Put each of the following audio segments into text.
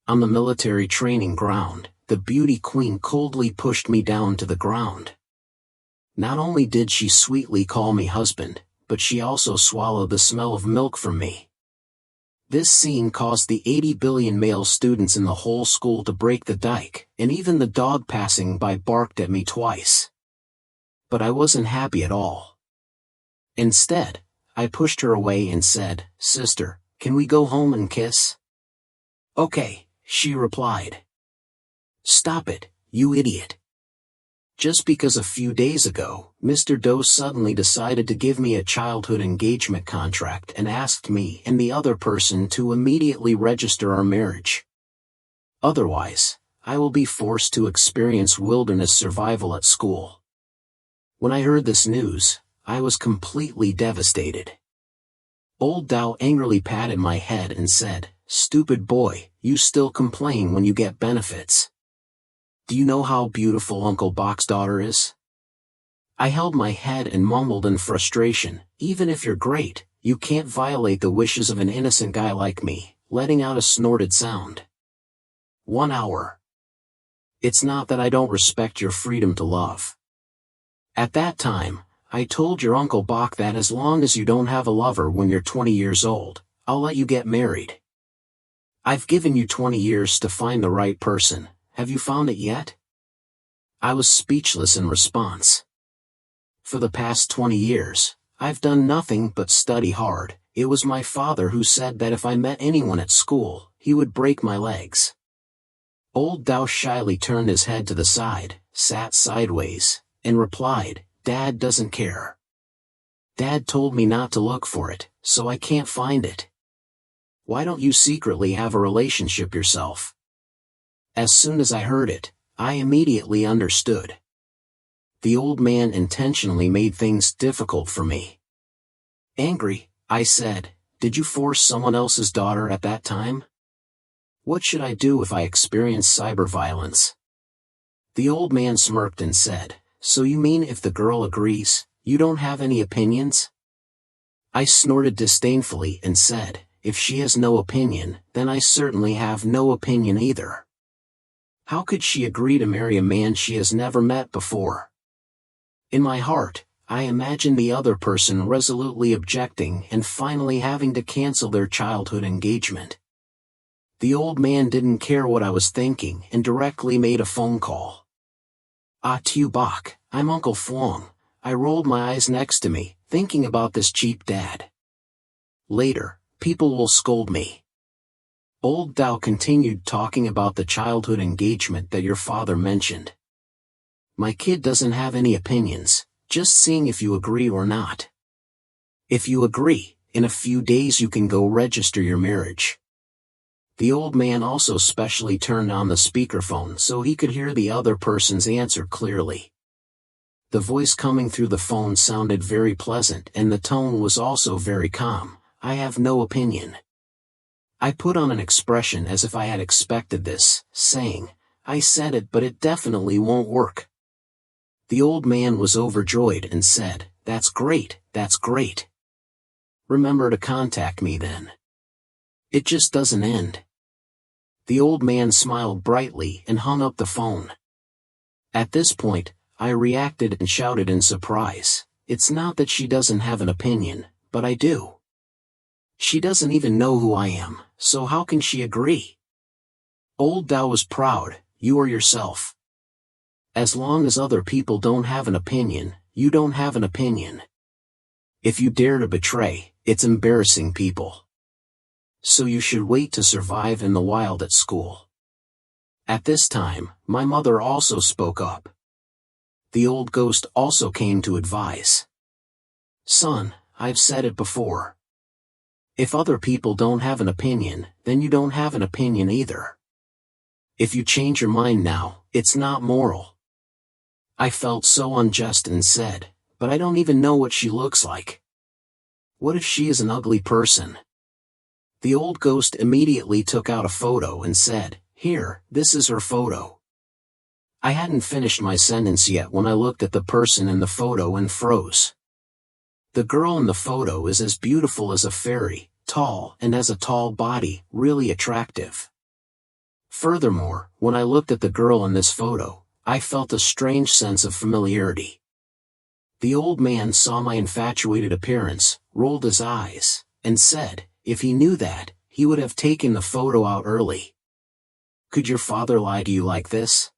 On the military training ground, the beauty queen coldly pushed me down to the ground. Not only did she sweetly call me husband, but she also swallowed the smell of milk from me. This scene caused the 80 billion male students in the whole school to break the dike, and even the dog passing by barked at me twice. But I wasn't happy at all. Instead, I pushed her away and said, "Sister, can we go home and kiss?" "Okay," she replied. "Stop it, you idiot." Just because a few days ago, Mr. Doe suddenly decided to give me a childhood engagement contract and asked me and the other person to immediately register our marriage. Otherwise, I will be forced to experience wilderness survival at school. When I heard this news, I was completely devastated. Old Dow angrily patted my head and said, "Stupid boy, you still complain when you get benefits. Do you know how beautiful Uncle Bach's daughter is?" I held my head and mumbled in frustration, "Even if you're great, you can't violate the wishes of an innocent guy like me," letting out a snorted sound. 1 hour. It's not that I don't respect your freedom to love. At that time, I told your Uncle Bach that as long as you don't have a lover when you're 20 years old, I'll let you get married. I've given you 20 years to find the right person. Have you found it yet? I was speechless in response. For the past 20 years, I've done nothing but study hard. It was my father who said that if I met anyone at school, he would break my legs. Old Dow shyly turned his head to the side, sat sideways, and replied, "Dad doesn't care. Dad told me not to look for it, so I can't find it. Why don't you secretly have a relationship yourself?" As soon as I heard it, I immediately understood. The old man intentionally made things difficult for me. Angry, I said, "Did you force someone else's daughter at that time? What should I do if I experience cyber violence?" The old man smirked and said, "So you mean if the girl agrees, you don't have any opinions?" I snorted disdainfully and said, "If she has no opinion, then I certainly have no opinion either. How could she agree to marry a man she has never met before?" In my heart, I imagined the other person resolutely objecting and finally having to cancel their childhood engagement. The old man didn't care what I was thinking and directly made a phone call. "Ah, tu Bach, I'm Uncle Fwong." I rolled my eyes next to me, thinking about this cheap dad. "Later, people will scold me." Old Dow continued talking about the childhood engagement that your father mentioned. "My kid doesn't have any opinions, just seeing if you agree or not. If you agree, in a few days you can go register your marriage." The old man also specially turned on the speakerphone so he could hear the other person's answer clearly. The voice coming through the phone sounded very pleasant and the tone was also very calm. "I have no opinion." I put on an expression as if I had expected this, saying, "I said it, but it definitely won't work." The old man was overjoyed and said, "That's great, that's great. Remember to contact me then. It just doesn't end." The old man smiled brightly and hung up the phone. At this point, I reacted and shouted in surprise, "It's not that she doesn't have an opinion, but I do. She doesn't even know who I am, so how can she agree?" Old Dow was proud. "You are yourself. As long as other people don't have an opinion, you don't have an opinion. If you dare to betray, it's embarrassing people. So you should wait to survive in the wild at school." At this time, my mother also spoke up. The old ghost also came to advise. "Son, I've said it before. If other people don't have an opinion, then you don't have an opinion either. If you change your mind now, it's not moral." I felt so unjust and said, "But I don't even know what she looks like. What if she is an ugly person?" The old ghost immediately took out a photo and said, "Here, this is her photo." I hadn't finished my sentence yet when I looked at the person in the photo and froze. The girl in the photo is as beautiful as a fairy, tall and has a tall body, really attractive. Furthermore, when I looked at the girl in this photo, I felt a strange sense of familiarity. The old man saw my infatuated appearance, rolled his eyes, and said, if he knew that, he would have taken the photo out early. Could your father lie to you like this?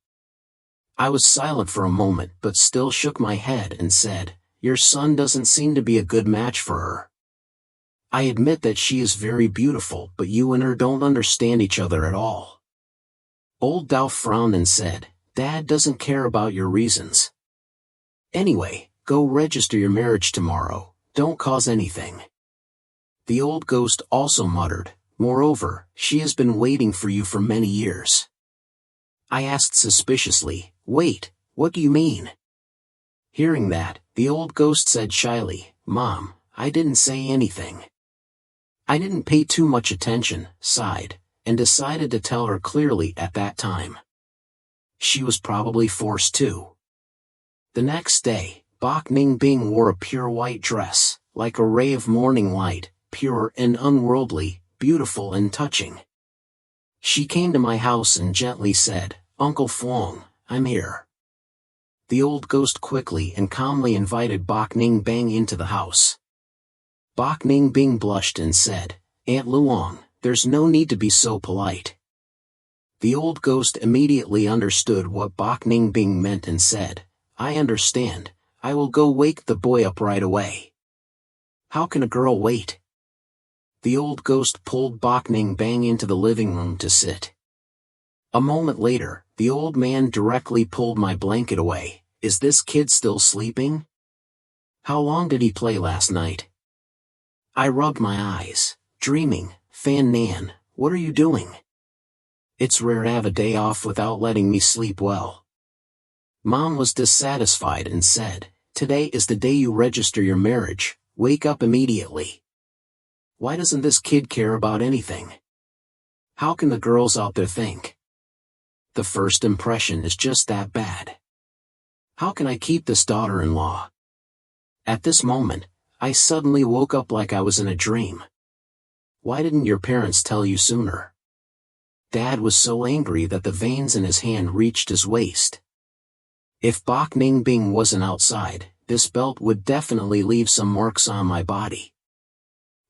I was silent for a moment but still shook my head and said, your son doesn't seem to be a good match for her. I admit that she is very beautiful, but you and her don't understand each other at all. Old Dow frowned and said, Dad doesn't care about your reasons. Anyway, go register your marriage tomorrow, don't cause anything. The old ghost also muttered, moreover, she has been waiting for you for many years. I asked suspiciously, wait, what do you mean? Hearing that, the old ghost said shyly, Mom, I didn't say anything. I didn't pay too much attention, sighed, and decided to tell her clearly at that time. She was probably forced to. The next day, Bok Ning Bing wore a pure white dress, like a ray of morning light, pure and unworldly, beautiful and touching. She came to my house and gently said, Uncle Fwong, I'm here. The old ghost quickly and calmly invited Bok Ning Bang into the house. Bok Ning Bing blushed and said, Aunt Luong, there's no need to be so polite. The old ghost immediately understood what Bok Ning Bing meant and said, I understand, I will go wake the boy up right away. How can a girl wait? The old ghost pulled Bok Ning Bang into the living room to sit. A moment later, the old man directly pulled my blanket away. Is this kid still sleeping? How long did he play last night? I rubbed my eyes, dreaming, Fan Nan, what are you doing? It's rare to have a day off without letting me sleep well. Mom was dissatisfied and said, today is the day you register your marriage, wake up immediately. Why doesn't this kid care about anything? How can the girls out there think? The first impression is just that bad. How can I keep this daughter-in-law? At this moment, I suddenly woke up like I was in a dream. Why didn't your parents tell you sooner? Dad was so angry that the veins in his hand reached his waist. If Bok Ning Bing wasn't outside, this belt would definitely leave some marks on my body.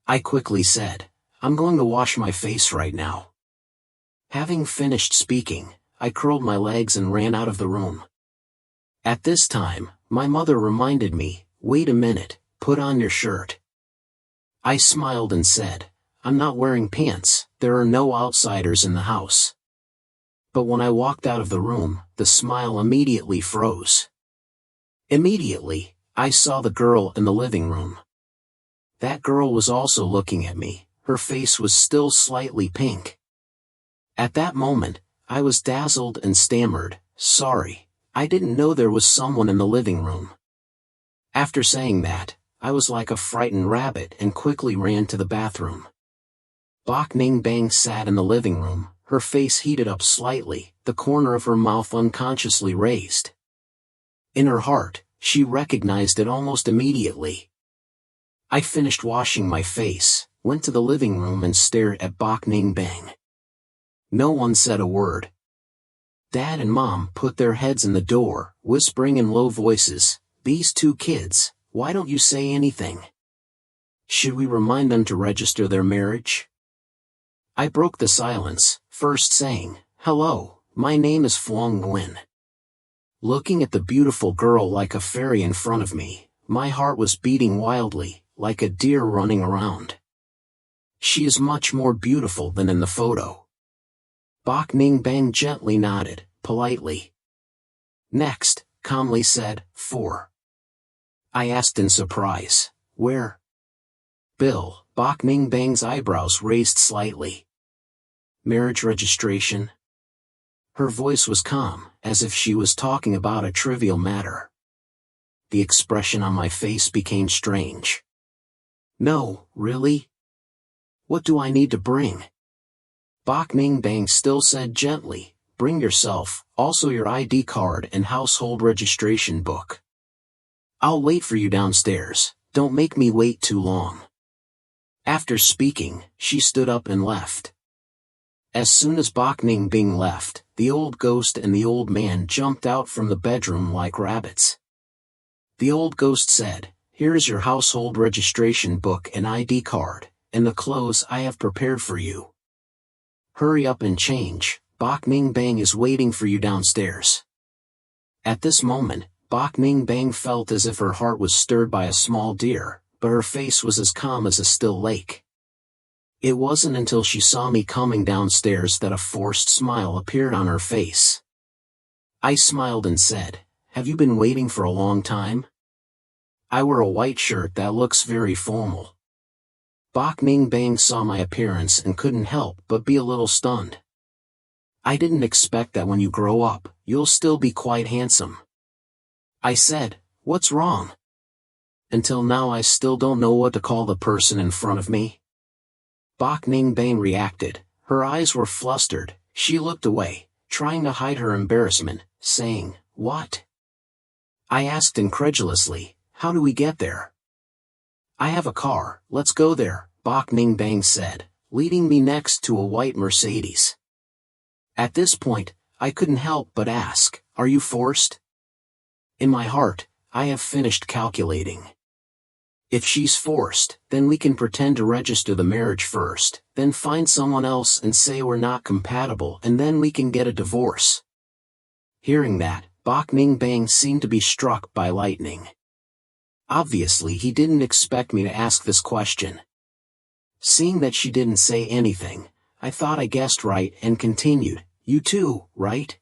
I quickly said, I'm going to wash my face right now. Having finished speaking, I curled my legs and ran out of the room. At this time, my mother reminded me, wait a minute, put on your shirt. I smiled and said, I'm not wearing pants, there are no outsiders in the house. But when I walked out of the room, the smile immediately froze. Immediately, I saw the girl in the living room. That girl was also looking at me, her face was still slightly pink. At that moment, I was dazzled and stammered, sorry, I didn't know there was someone in the living room. After saying that, I was like a frightened rabbit and quickly ran to the bathroom. Bok Ning Bang sat in the living room, her face heated up slightly, the corner of her mouth unconsciously raised. In her heart, she recognized it almost immediately. I finished washing my face, went to the living room and stared at Bok Ning Bang. No one said a word. Dad and Mom put their heads in the door, whispering in low voices, these two kids, why don't you say anything? Should we remind them to register their marriage? I broke the silence, first saying, hello, my name is Fwong Nguyen. Looking at the beautiful girl like a fairy in front of me, my heart was beating wildly, like a deer running around. She is much more beautiful than in the photo. Bok Ning Bang gently nodded, politely. Next, calmly said, 4. I asked in surprise, where? Bill, Bok Ning Bang's eyebrows raised slightly. Marriage registration? Her voice was calm, as if she was talking about a trivial matter. The expression on my face became strange. No, really? What do I need to bring? Bok Ning Bang still said gently, bring yourself, also your ID card and household registration book. I'll wait for you downstairs, don't make me wait too long. After speaking, she stood up and left. As soon as Bok Ning Bing left, the old ghost and the old man jumped out from the bedroom like rabbits. The old ghost said, "Here is your household registration book and ID card, and the clothes I have prepared for you. Hurry up and change, Bok Ning Bang is waiting for you downstairs." At this moment, Bok Ning Bang felt as if her heart was stirred by a small deer, but her face was as calm as a still lake. It wasn't until she saw me coming downstairs that a forced smile appeared on her face. I smiled and said, "Have you been waiting for a long time? I wear a white shirt that looks very formal." Bok Ning Bang saw my appearance and couldn't help but be a little stunned. "I didn't expect that when you grow up, you'll still be quite handsome." I said, "What's wrong?" "Until now I still don't know what to call the person in front of me." Bok Ning Bang reacted. Her eyes were flustered. She looked away, trying to hide her embarrassment, saying, "What?" I asked incredulously, "How do we get there?" "I have a car, let's go there," Bok Ning Bang said, leading me next to a white Mercedes. At this point, I couldn't help but ask, "Are you forced?" In my heart, I have finished calculating. If she's forced, then we can pretend to register the marriage first, then find someone else and say we're not compatible, and then we can get a divorce. Hearing that, Bok Ning Bang seemed to be struck by lightning. Obviously he didn't expect me to ask this question. Seeing that she didn't say anything, I thought I guessed right and continued, "You too, right?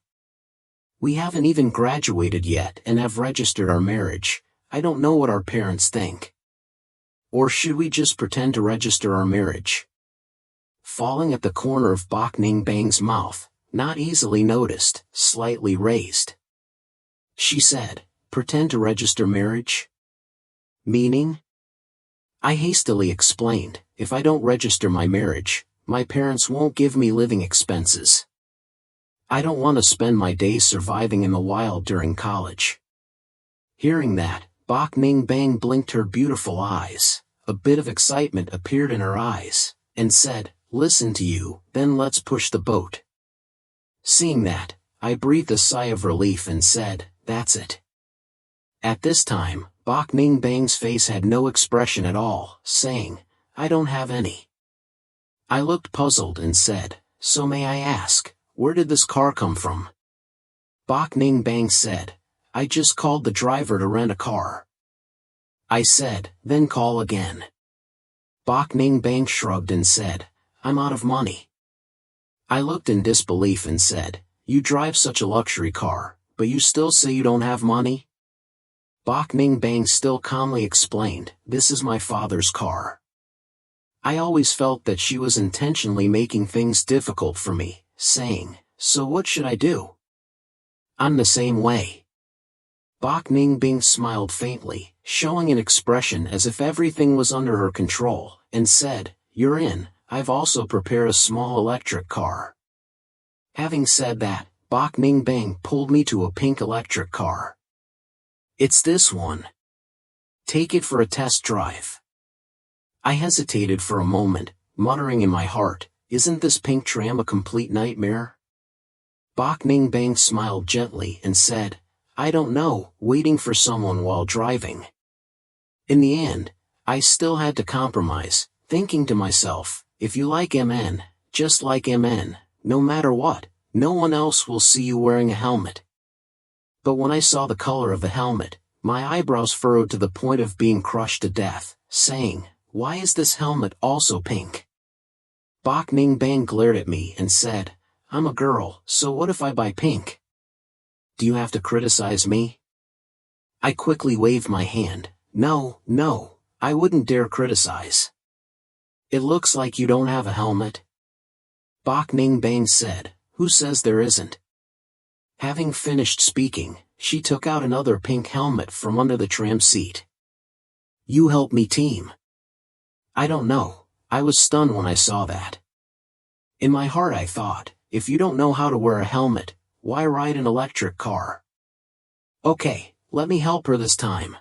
We haven't even graduated yet and have registered our marriage. I don't know what our parents think. Or should we just pretend to register our marriage?" Falling at the corner of Bok Ning Bang's mouth, not easily noticed, slightly raised. She said, "Pretend to register marriage? Meaning?" I hastily explained, "If I don't register my marriage, my parents won't give me living expenses. I don't want to spend my days surviving in the wild during college." Hearing that, Bok Ning Bang blinked her beautiful eyes, a bit of excitement appeared in her eyes, and said, "Listen to you, then let's push the boat." Seeing that, I breathed a sigh of relief and said, "That's it." At this time, Bok Ning Bang's face had no expression at all, saying, "I don't have any." I looked puzzled and said, "So may I ask, where did this car come from?" Bok Ning Bang said, "I just called the driver to rent a car." I said, "Then call again." Bok Ning Bang shrugged and said, "I'm out of money." I looked in disbelief and said, "You drive such a luxury car, but you still say you don't have money?" Bok Ning Bang still calmly explained, "This is my father's car." I always felt that she was intentionally making things difficult for me, saying, "So what should I do?" "I'm the same way." Bok Ning Bing smiled faintly, showing an expression as if everything was under her control, and said, "You're in, I've also prepared a small electric car." Having said that, Bok Ning Bang pulled me to a pink electric car. "It's this one. Take it for a test drive." I hesitated for a moment, muttering in my heart, "Isn't this pink tram a complete nightmare?" Bok Ning Bang smiled gently and said, "I don't know, waiting for someone while driving." In the end, I still had to compromise, thinking to myself, if you like MN, just like MN, no matter what, no one else will see you wearing a helmet. But when I saw the color of the helmet, my eyebrows furrowed to the point of being crushed to death, saying, "Why is this helmet also pink?" Bok Ning Bang glared at me and said, "I'm a girl, so what if I buy pink? Do you have to criticize me?" I quickly waved my hand, No, I wouldn't dare criticize." "It looks like you don't have a helmet." Bok Ning Bang said, "Who says there isn't?" Having finished speaking, she took out another pink helmet from under the tram seat. "You help me, team." I don't know, I was stunned when I saw that. In my heart I thought, if you don't know how to wear a helmet, why ride an electric car? Okay, let me help her this time.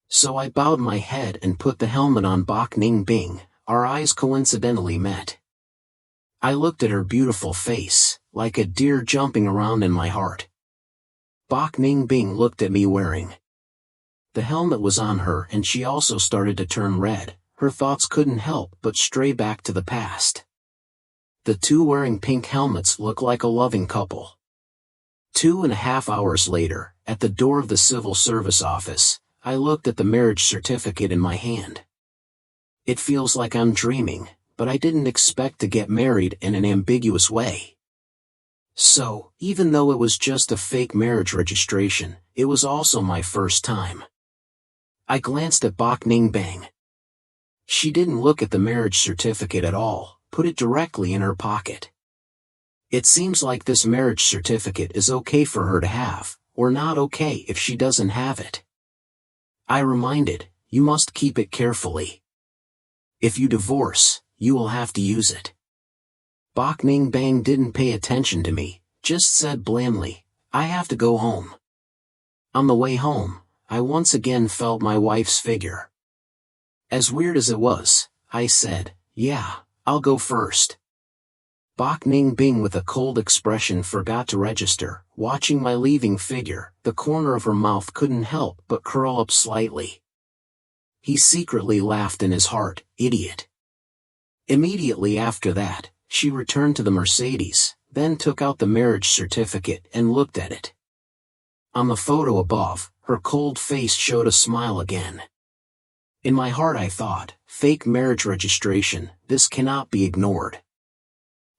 So I bowed my head and put the helmet on Bok Ning Bing. Our eyes coincidentally met. I looked at her beautiful face, like a deer jumping around in my heart. Bok Ning Bing looked at me wearing the helmet was on her, and she also started to turn red. Her thoughts couldn't help but stray back to the past. The two wearing pink helmets looked like a loving couple. 2.5 hours later, at the door of the civil service office, I looked at the marriage certificate in my hand. It feels like I'm dreaming, but I didn't expect to get married in an ambiguous way. So, even though it was just a fake marriage registration, it was also my first time. I glanced at Bok Ning Bang. She didn't look at the marriage certificate at all, put it directly in her pocket. It seems like this marriage certificate is okay for her to have, or not okay if she doesn't have it. I reminded, you must keep it carefully. If you divorce, you will have to use it. Bok Ning Bang didn't pay attention to me, just said blandly, I have to go home. On the way home, I once again felt my wife's figure. As weird as it was, I said, yeah, I'll go first. Bok Ning Bing with a cold expression forgot to register. Watching my leaving figure, the corner of her mouth couldn't help but curl up slightly. He secretly laughed in his heart, idiot. Immediately after that, she returned to the Mercedes, then took out the marriage certificate and looked at it. On the photo above, her cold face showed a smile again. In my heart I thought, fake marriage registration, this cannot be ignored.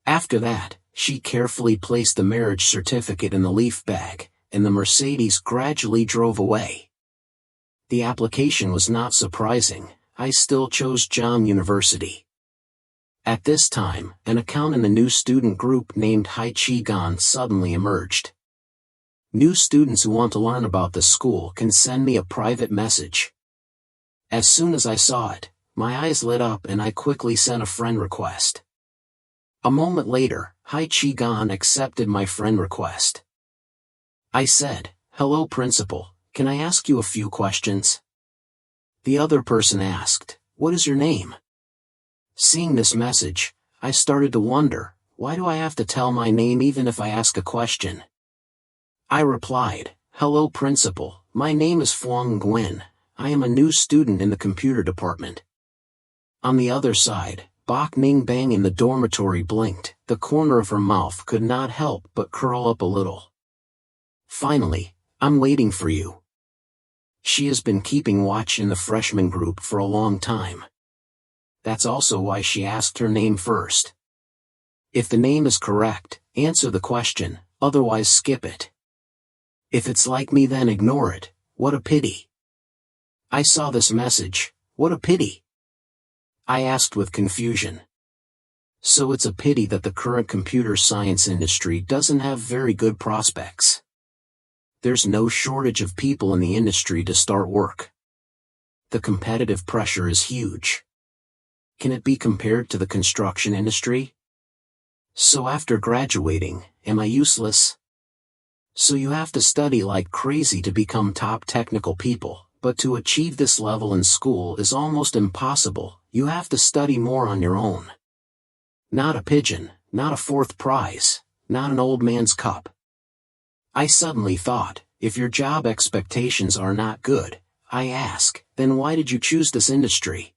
After that, she carefully placed the marriage certificate in the leaf bag, and the Mercedes gradually drove away. The application was not surprising. I still chose John University. At this time, an account in the new student group named Hai Chi Gan suddenly emerged. New students who want to learn about the school can send me a private message. As soon as I saw it, my eyes lit up and I quickly sent a friend request. A moment later, Hai Chi Gan accepted my friend request. I said, hello principal, can I ask you a few questions? The other person asked, what is your name? Seeing this message, I started to wonder, why do I have to tell my name even if I ask a question? I replied, hello principal, my name is Fuang Nguyen, I am a new student in the computer department. On the other side, Bok Ning Bang in the dormitory blinked. The corner of her mouth could not help but curl up a little. Finally, I'm waiting for you. She has been keeping watch in the freshman group for a long time. That's also why she asked her name first. If the name is correct, answer the question, otherwise skip it. If it's like me then ignore it, what a pity. I saw this message, what a pity. I asked with confusion. So it's a pity that the current computer science industry doesn't have very good prospects. There's no shortage of people in the industry to start work. The competitive pressure is huge. Can it be compared to the construction industry? So after graduating, am I useless? So you have to study like crazy to become top technical people, but to achieve this level in school is almost impossible. You have to study more on your own. Not a pigeon, not a fourth prize, not an old man's cup. I suddenly thought, if your job expectations are not good, I ask, then why did you choose this industry?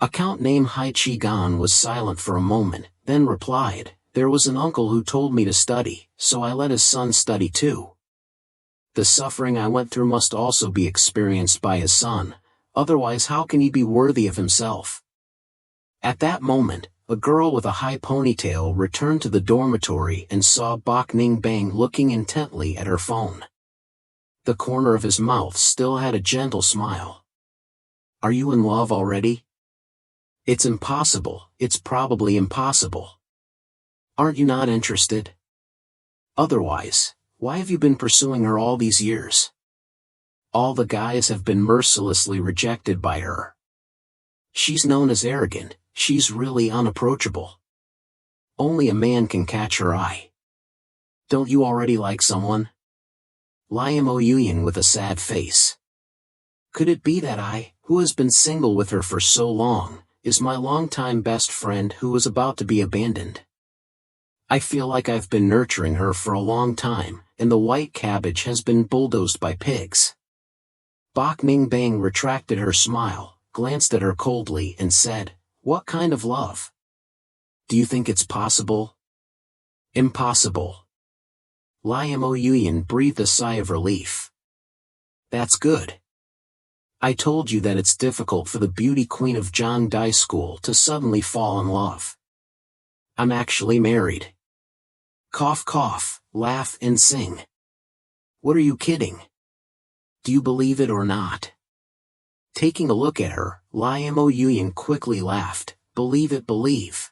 Account name Hai Chi Gan was silent for a moment, then replied, there was an uncle who told me to study, so I let his son study too. The suffering I went through must also be experienced by his son, otherwise how can he be worthy of himself? At that moment, a girl with a high ponytail returned to the dormitory and saw Bok Ning Bang looking intently at her phone. The corner of his mouth still had a gentle smile. Are you in love already? It's impossible, it's probably impossible. Aren't you not interested? Otherwise, why have you been pursuing her all these years? All the guys have been mercilessly rejected by her. She's known as arrogant, she's really unapproachable. Only a man can catch her eye. Don't you already like someone? Liam O'Yuyan with a sad face. Could it be that I, who has been single with her for so long, is my longtime best friend who was about to be abandoned. I feel like I've been nurturing her for a long time, and the white cabbage has been bulldozed by pigs. Bok Ning Bang retracted her smile, glanced at her coldly and said, "What kind of love? Do you think it's possible?" "Impossible." Li Mo Yuyan breathed a sigh of relief. "That's good. I told you that it's difficult for the beauty queen of Zhangdai School to suddenly fall in love. I'm actually married." Cough cough, laugh and sing. "What are you kidding? Do you believe it or not?" Taking a look at her, Li Mo Yuyan quickly laughed. "Believe it, believe.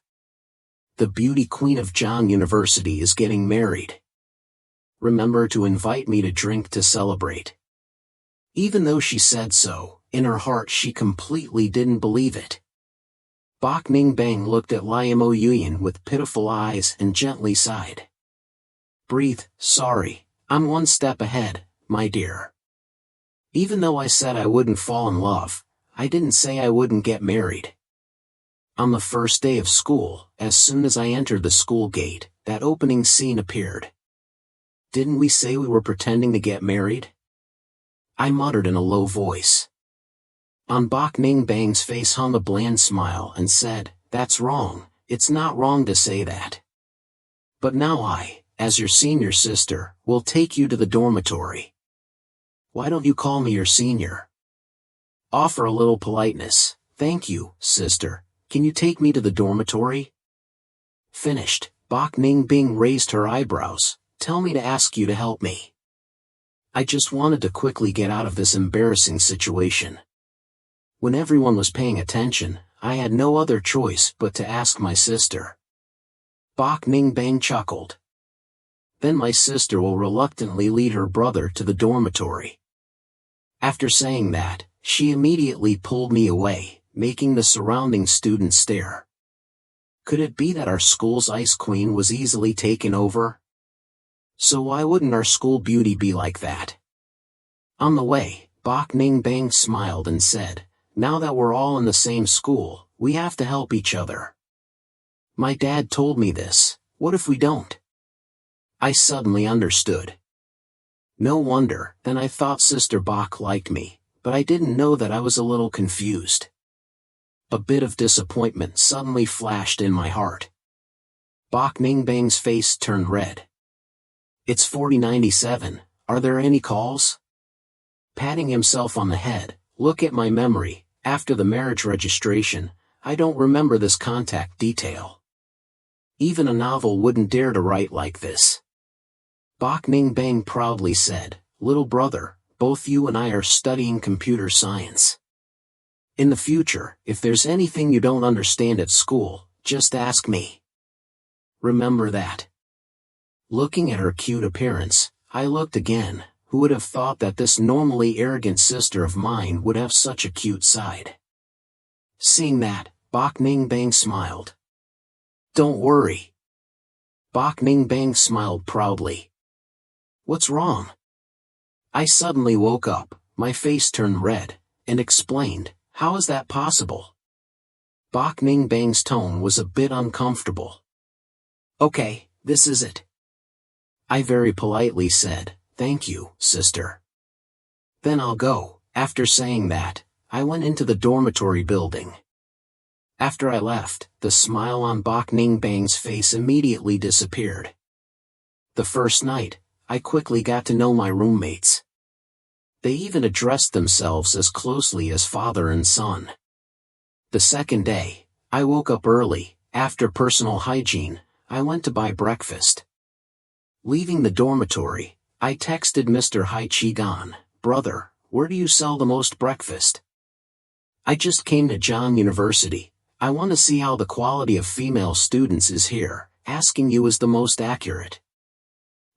The beauty queen of Zhang University is getting married. Remember to invite me to drink to celebrate." Even though she said so, in her heart she completely didn't believe it. Bok Ning Bang looked at Li Mo Yuyan with pitiful eyes and gently sighed. "Breathe, sorry, I'm one step ahead, my dear. Even though I said I wouldn't fall in love, I didn't say I wouldn't get married. On the first day of school, as soon as I entered the school gate, that opening scene appeared. Didn't we say we were pretending to get married?" I muttered in a low voice. On Bok Ning Bang's face hung a bland smile and said, "That's wrong, it's not wrong to say that. But now I, as your senior sister, will take you to the dormitory. Why don't you call me your senior? Offer a little politeness. Thank you, sister. Can you take me to the dormitory?" Finished, Bok Ning Bing raised her eyebrows. "Tell me to ask you to help me. I just wanted to quickly get out of this embarrassing situation." When everyone was paying attention, I had no other choice but to ask my sister. Bok Ning Bang chuckled. "Then my sister will reluctantly lead her brother to the dormitory." After saying that, she immediately pulled me away, making the surrounding students stare. Could it be that our school's ice queen was easily taken over? So why wouldn't our school beauty be like that? On the way, Bok Ning Bang smiled and said, "Now that we're all in the same school, we have to help each other. My dad told me this. What if we don't?" I suddenly understood. No wonder, then I thought Sister Bok liked me, but I didn't know that I was a little confused. A bit of disappointment suddenly flashed in my heart. Bok Ning Bang's face turned red. "It's 4097, are there any calls?" Patting himself on the head, "Look at my memory, after the marriage registration, I don't remember this contact detail. Even a novel wouldn't dare to write like this." Bok Ning Bang proudly said, "Little brother, both you and I are studying computer science. In the future, if there's anything you don't understand at school, just ask me. Remember that." Looking at her cute appearance, I looked again. Who would have thought that this normally arrogant sister of mine would have such a cute side? Seeing that, Bok Ning Bang smiled. "Don't worry." Bok Ning Bang smiled proudly. "What's wrong?" I suddenly woke up, my face turned red, and explained, "How is that possible?" Bok Ning Bang's tone was a bit uncomfortable. "Okay, this is it." I very politely said, "Thank you, sister. Then I'll go." After saying that, I went into the dormitory building. After I left, the smile on Bok Ning Bang's face immediately disappeared. The first night, I quickly got to know my roommates. They even addressed themselves as closely as father and son. The second day, I woke up early. After personal hygiene, I went to buy breakfast. Leaving the dormitory, I texted Mr. Hai Chi-gan, "Brother, where do you sell the most breakfast? I just came to Zhang University. I want to see how the quality of female students is here. Asking you is the most accurate.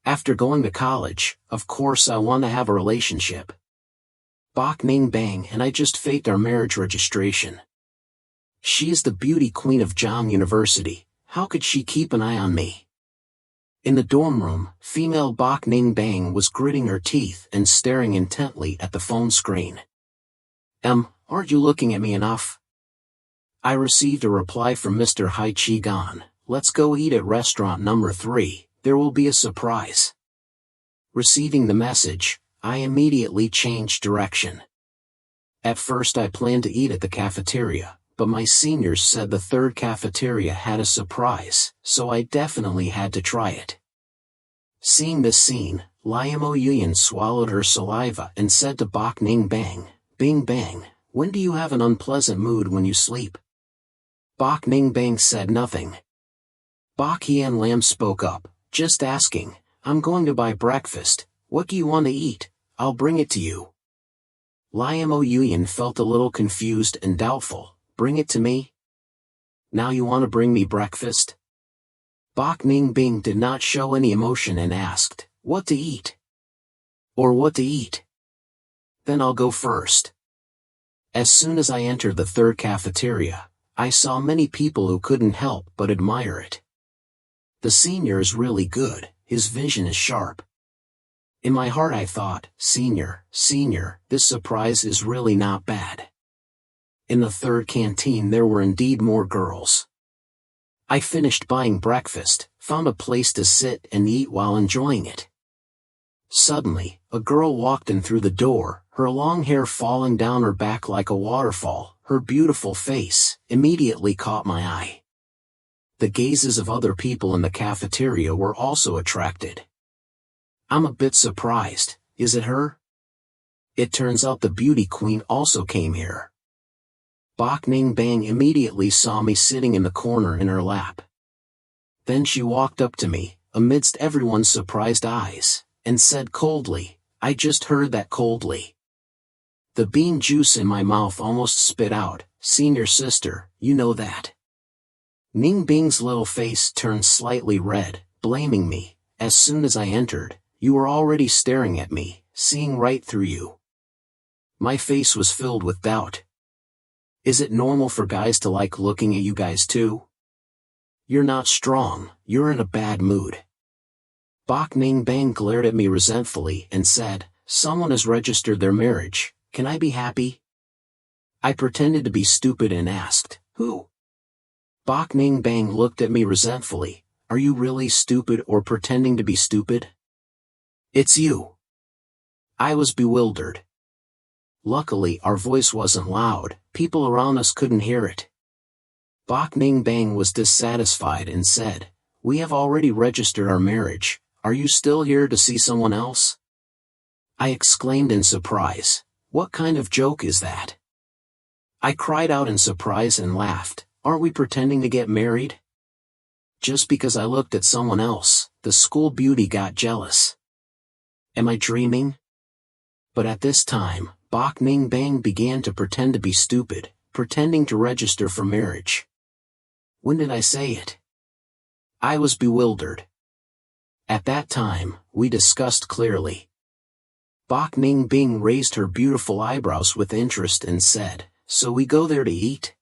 After going to college, of course I want to have a relationship. Bok Ning Bang and I just faked our marriage registration. She is the beauty queen of Zhang University. How could she keep an eye on me?" In the dorm room, female Bok Ning Bang was gritting her teeth and staring intently at the phone screen. Aren't you looking at me enough?" I received a reply from Mr. Hai Chi Gan. Let's go eat at restaurant number 3, there will be a surprise. Receiving the message, I immediately changed direction. At first I planned to eat at the cafeteria, but my seniors said the third cafeteria had a surprise, so I definitely had to try it. Seeing this scene, Liamo Yuyan swallowed her saliva and said to Bok Ning Bang, Bing Bang, when do you have an unpleasant mood when you sleep? Bok Ning Bang said nothing. Bok Hian Lam spoke up, just asking, I'm going to buy breakfast, what do you want to eat? I'll bring it to you. Liamo Yuyan felt a little confused and doubtful, bring it to me? Now you want to bring me breakfast? Bok Ning Bing did not show any emotion and asked, what to eat? Or what to eat? Then I'll go first. As soon as I entered the third cafeteria, I saw many people who couldn't help but admire it. The senior is really good, his vision is sharp. In my heart I thought, senior, this surprise is really not bad. In the third canteen there were indeed more girls. I finished buying breakfast, found a place to sit and eat while enjoying it. Suddenly, a girl walked in through the door, her long hair falling down her back like a waterfall, her beautiful face immediately caught my eye. The gazes of other people in the cafeteria were also attracted. I'm a bit surprised, is it her? It turns out the beauty queen also came here. Bok Ning Bang immediately saw me sitting in the corner in her lap. Then she walked up to me, amidst everyone's surprised eyes, and said coldly, I just heard that coldly. The bean juice in my mouth almost spit out, senior sister, you know that. Ning Bing's little face turned slightly red, blaming me. As soon as I entered, you were already staring at me, seeing right through you. My face was filled with doubt. Is it normal for guys to like looking at you guys too? You're not strong, you're in a bad mood. Bok Ning Bang glared at me resentfully and said, someone has registered their marriage, can I be happy? I pretended to be stupid and asked, who? Bok Ning Bang looked at me resentfully, are you really stupid or pretending to be stupid? It's you. I was bewildered. Luckily our voice wasn't loud, people around us couldn't hear it. Bok Ning Bang was dissatisfied and said, we have already registered our marriage, are you still here to see someone else? I exclaimed in surprise, what kind of joke is that? I cried out in surprise and laughed, aren't we pretending to get married? Just because I looked at someone else, the school beauty got jealous. Am I dreaming? But at this time, Bok Ning Bang began to pretend to be stupid, pretending to register for marriage. When did I say it? I was bewildered. At that time, we discussed clearly. Bok Ning Bing raised her beautiful eyebrows with interest and said, so we go there to eat?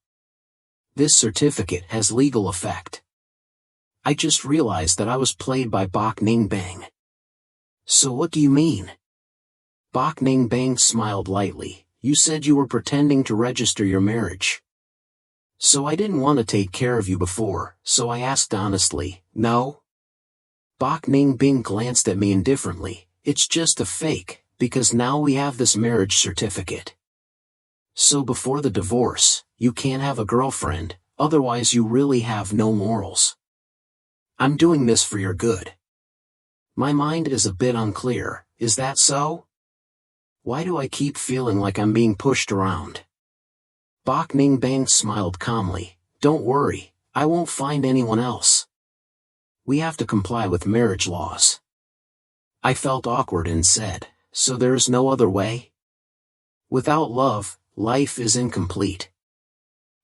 This certificate has legal effect. I just realized that I was played by Bok Ning Bang. So what do you mean? Bok Ning Bang smiled lightly, you said you were pretending to register your marriage. So I didn't want to take care of you before, so I asked honestly, no? Bok Ning Bing glanced at me indifferently, it's just a fake, because now we have this marriage certificate. So before the divorce, you can't have a girlfriend, otherwise you really have no morals. I'm doing this for your good. My mind is a bit unclear, is that so? Why do I keep feeling like I'm being pushed around? Bok Ning Bang smiled calmly, don't worry, I won't find anyone else. We have to comply with marriage laws. I felt awkward and said, so there's no other way? Without love, life is incomplete.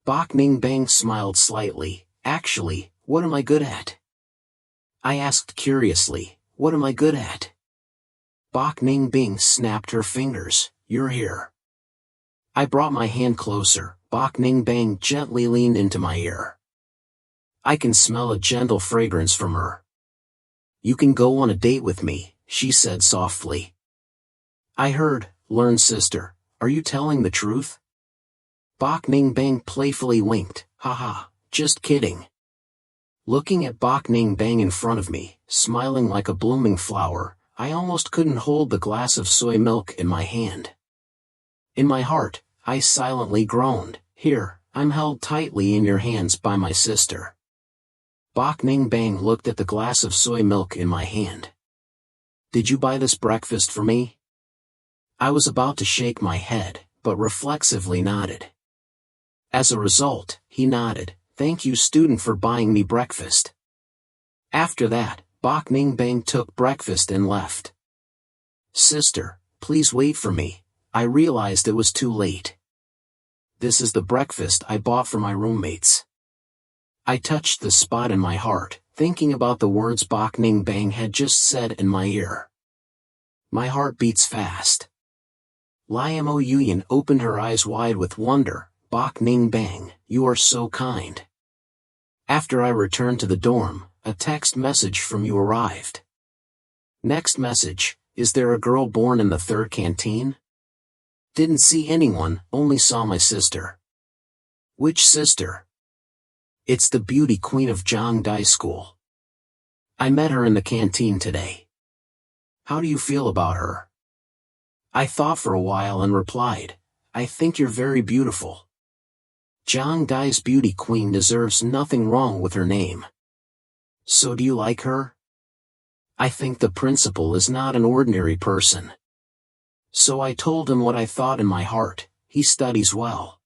Bok Ning Bang smiled slightly, actually, what am I good at? I asked curiously, what am I good at? Bok Ning Bing snapped her fingers, you're here. I brought my hand closer, Bok Ning Bang gently leaned into my ear. I can smell a gentle fragrance from her. You can go on a date with me, she said softly. I heard, learn sister, are you telling the truth? Bok Ning Bang playfully winked, Haha, just kidding. Looking at Bok Ning Bang in front of me, smiling like a blooming flower, I almost couldn't hold the glass of soy milk in my hand. In my heart, I silently groaned, "Here, I'm held tightly in your hands by my sister." Bok Ning Bang looked at the glass of soy milk in my hand. "Did you buy this breakfast for me?" I was about to shake my head, but reflexively nodded. As a result, he nodded, "Thank you, student, for buying me breakfast." After that, Bok Ning Bang took breakfast and left. "Sister, please wait for me." I realized it was too late. "This is the breakfast I bought for my roommates." I touched the spot in my heart, thinking about the words Bok Ning Bang had just said in my ear. My heart beats fast. Liamo Yuyan opened her eyes wide with wonder. "Bok Ning Bang, you are so kind." After I returned to the dorm, a text message from you arrived. Next message: "Is there a girl born in the third canteen?" Didn't see anyone, only saw my sister. Which sister? It's the beauty queen of Jiangdai School. I met her in the canteen today. How do you feel about her? I thought for a while and replied, "I think you're very beautiful." Jiangdai's beauty queen deserves nothing wrong with her name. So do you like her? I think the principal is not an ordinary person. So I told him what I thought in my heart. He studies well.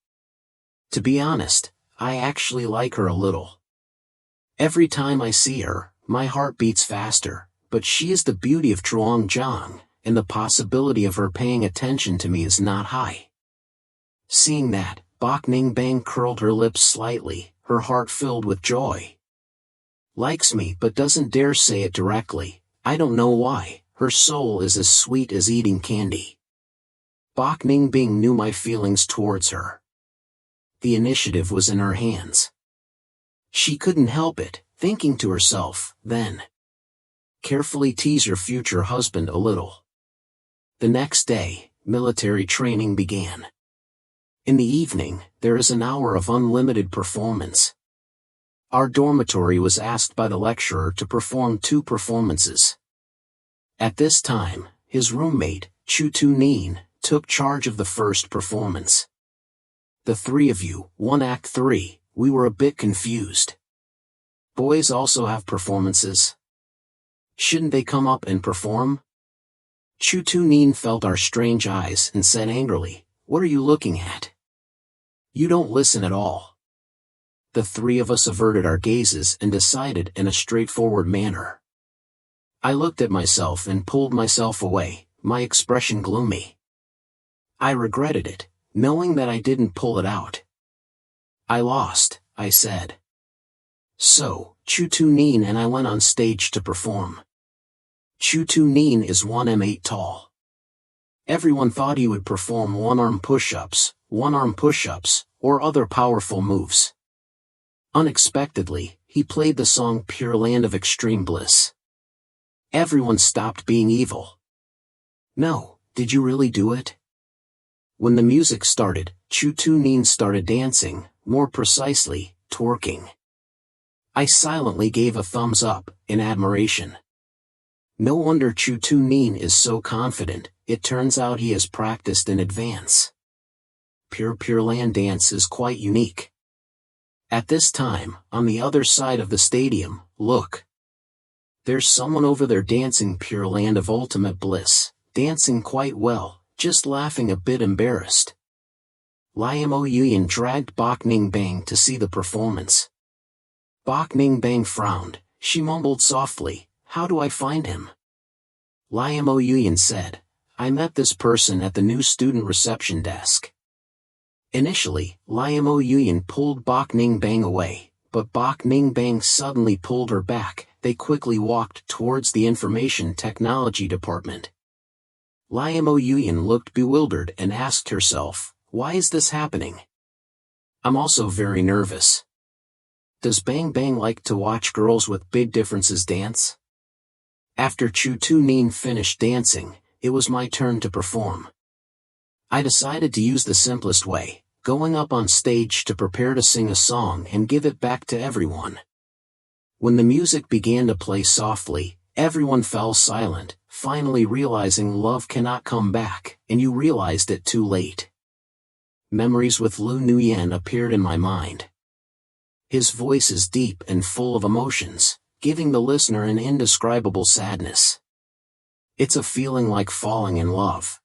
To be honest, I actually like her a little. Every time I see her, my heart beats faster, but she is the beauty of Zhuangjiang, and the possibility of her paying attention to me is not high. Seeing that, Bok Ning Bang curled her lips slightly, her heart filled with joy. Likes me but doesn't dare say it directly. I don't know why. Her soul is as sweet as eating candy. Bok Ning Bing knew my feelings towards her. The initiative was in her hands. She couldn't help it, thinking to herself, then, carefully tease her future husband a little. The next day, military training began. In the evening, there is an hour of unlimited performance. Our dormitory was asked by the lecturer to perform 2 performances. At this time, his roommate, Chu Tu Nin, took charge of the first performance. The 3 of you, 1 Act 3, we were a bit confused. Boys also have performances? Shouldn't they come up and perform? Chu Tu Nin felt our strange eyes and said angrily, "What are you looking at? You don't listen at all." The 3 of us averted our gazes and decided in a straightforward manner. I looked at myself and pulled myself away, my expression gloomy. I regretted it, knowing that I didn't pull it out. "I lost," I said. So, Chu Tu Nin and I went on stage to perform. Chu Tu Nin is 1m8 tall. Everyone thought he would perform one-arm push-ups, or other powerful moves. Unexpectedly, he played the song Pure Land of Extreme Bliss. Everyone stopped being evil. "No, did you really do it?" When the music started, Chu Tu Nin started dancing, more precisely, twerking. I silently gave a thumbs up, in admiration. No wonder Chu Tu Nin is so confident, it turns out he has practiced in advance. Pure Land dance is quite unique. At this time, on the other side of the stadium, look. There's someone over there dancing Pure Land of Ultimate Bliss, dancing quite well, just laughing a bit embarrassed. Liamo Yuyan dragged Bok Ning Bang to see the performance. Bok Ning Bang frowned, she mumbled softly, "How do I find him?" Liamo Yuyan said, "I met this person at the new student reception desk." Initially, Liamo Yuyan pulled Bok Ning Bang away, but Bok Ning Bang suddenly pulled her back. They quickly walked towards the information technology department. Liamo Yuyan looked bewildered and asked herself, "Why is this happening?" I'm also very nervous. Does Bang Bang like to watch girls with big differences dance? After Chu Tu Nin finished dancing, it was my turn to perform. I decided to use the simplest way. going up on stage to prepare to sing a song and give it back to everyone. When the music began to play softly, everyone fell silent, finally realizing love cannot come back, and you realized it too late. Memories with Lu Nguyen appeared in my mind. His voice is deep and full of emotions, giving the listener an indescribable sadness. It's a feeling like falling in love.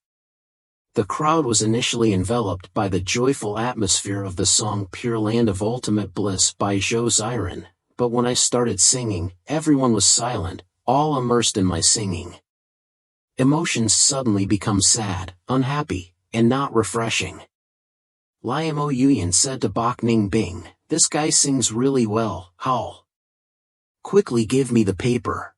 The crowd was initially enveloped by the joyful atmosphere of the song Pure Land of Ultimate Bliss by Zhou Ziren, but when I started singing, everyone was silent, all immersed in my singing. Emotions suddenly become sad, unhappy, and not refreshing. Lia Mo Yuyan said to Bok Ning Bing, "This guy sings really well, how? Quickly give me the paper."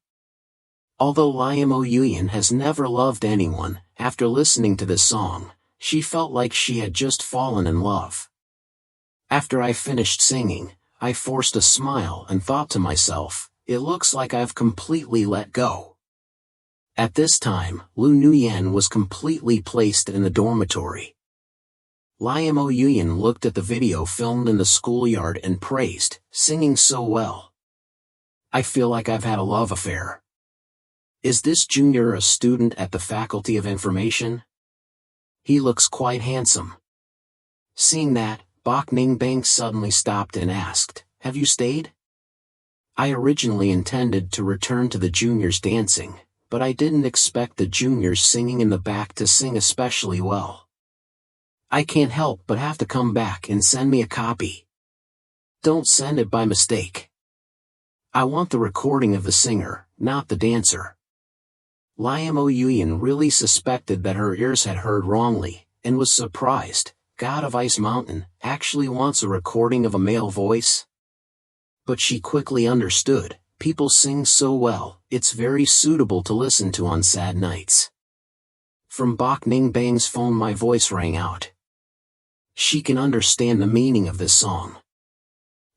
Although Lia Mo Yuyan has never loved anyone, after listening to this song, she felt like she had just fallen in love. After I finished singing, I forced a smile and thought to myself, it looks like I've completely let go. At this time, Lu Nguyen was completely placed in the dormitory. Lia Mo Yuyan looked at the video filmed in the schoolyard and praised, "Singing so well. I feel like I've had a love affair." Is this junior a student at the Faculty of Information? He looks quite handsome. Seeing that, Bok Ning Bang suddenly stopped and asked, "Have you stayed?" I originally intended to return to the juniors dancing, but I didn't expect the juniors singing in the back to sing especially well. I can't help but have to come back and send me a copy. Don't send it by mistake. I want the recording of the singer, not the dancer. Lia Mo Yuyan really suspected that her ears had heard wrongly, and was surprised. God of Ice Mountain actually wants a recording of a male voice? But she quickly understood, people sing so well, it's very suitable to listen to on sad nights. From Bok Ning Bang's phone my voice rang out. She can understand the meaning of this song.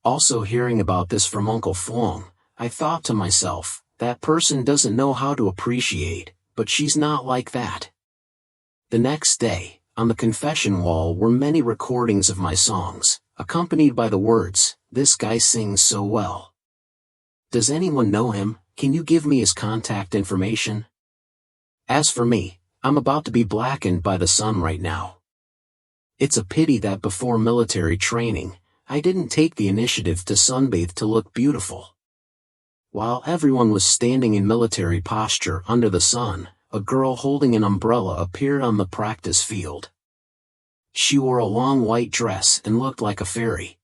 Also hearing about this from Uncle Phuong, I thought to myself, that person doesn't know how to appreciate, but she's not like that. The next day, on the confession wall were many recordings of my songs, accompanied by the words, "This guy sings so well. Does anyone know him? Can you give me his contact information?" As for me, I'm about to be blackened by the sun right now. It's a pity that before military training, I didn't take the initiative to sunbathe to look beautiful. While everyone was standing in military posture under the sun, a girl holding an umbrella appeared on the practice field. She wore a long white dress and looked like a fairy.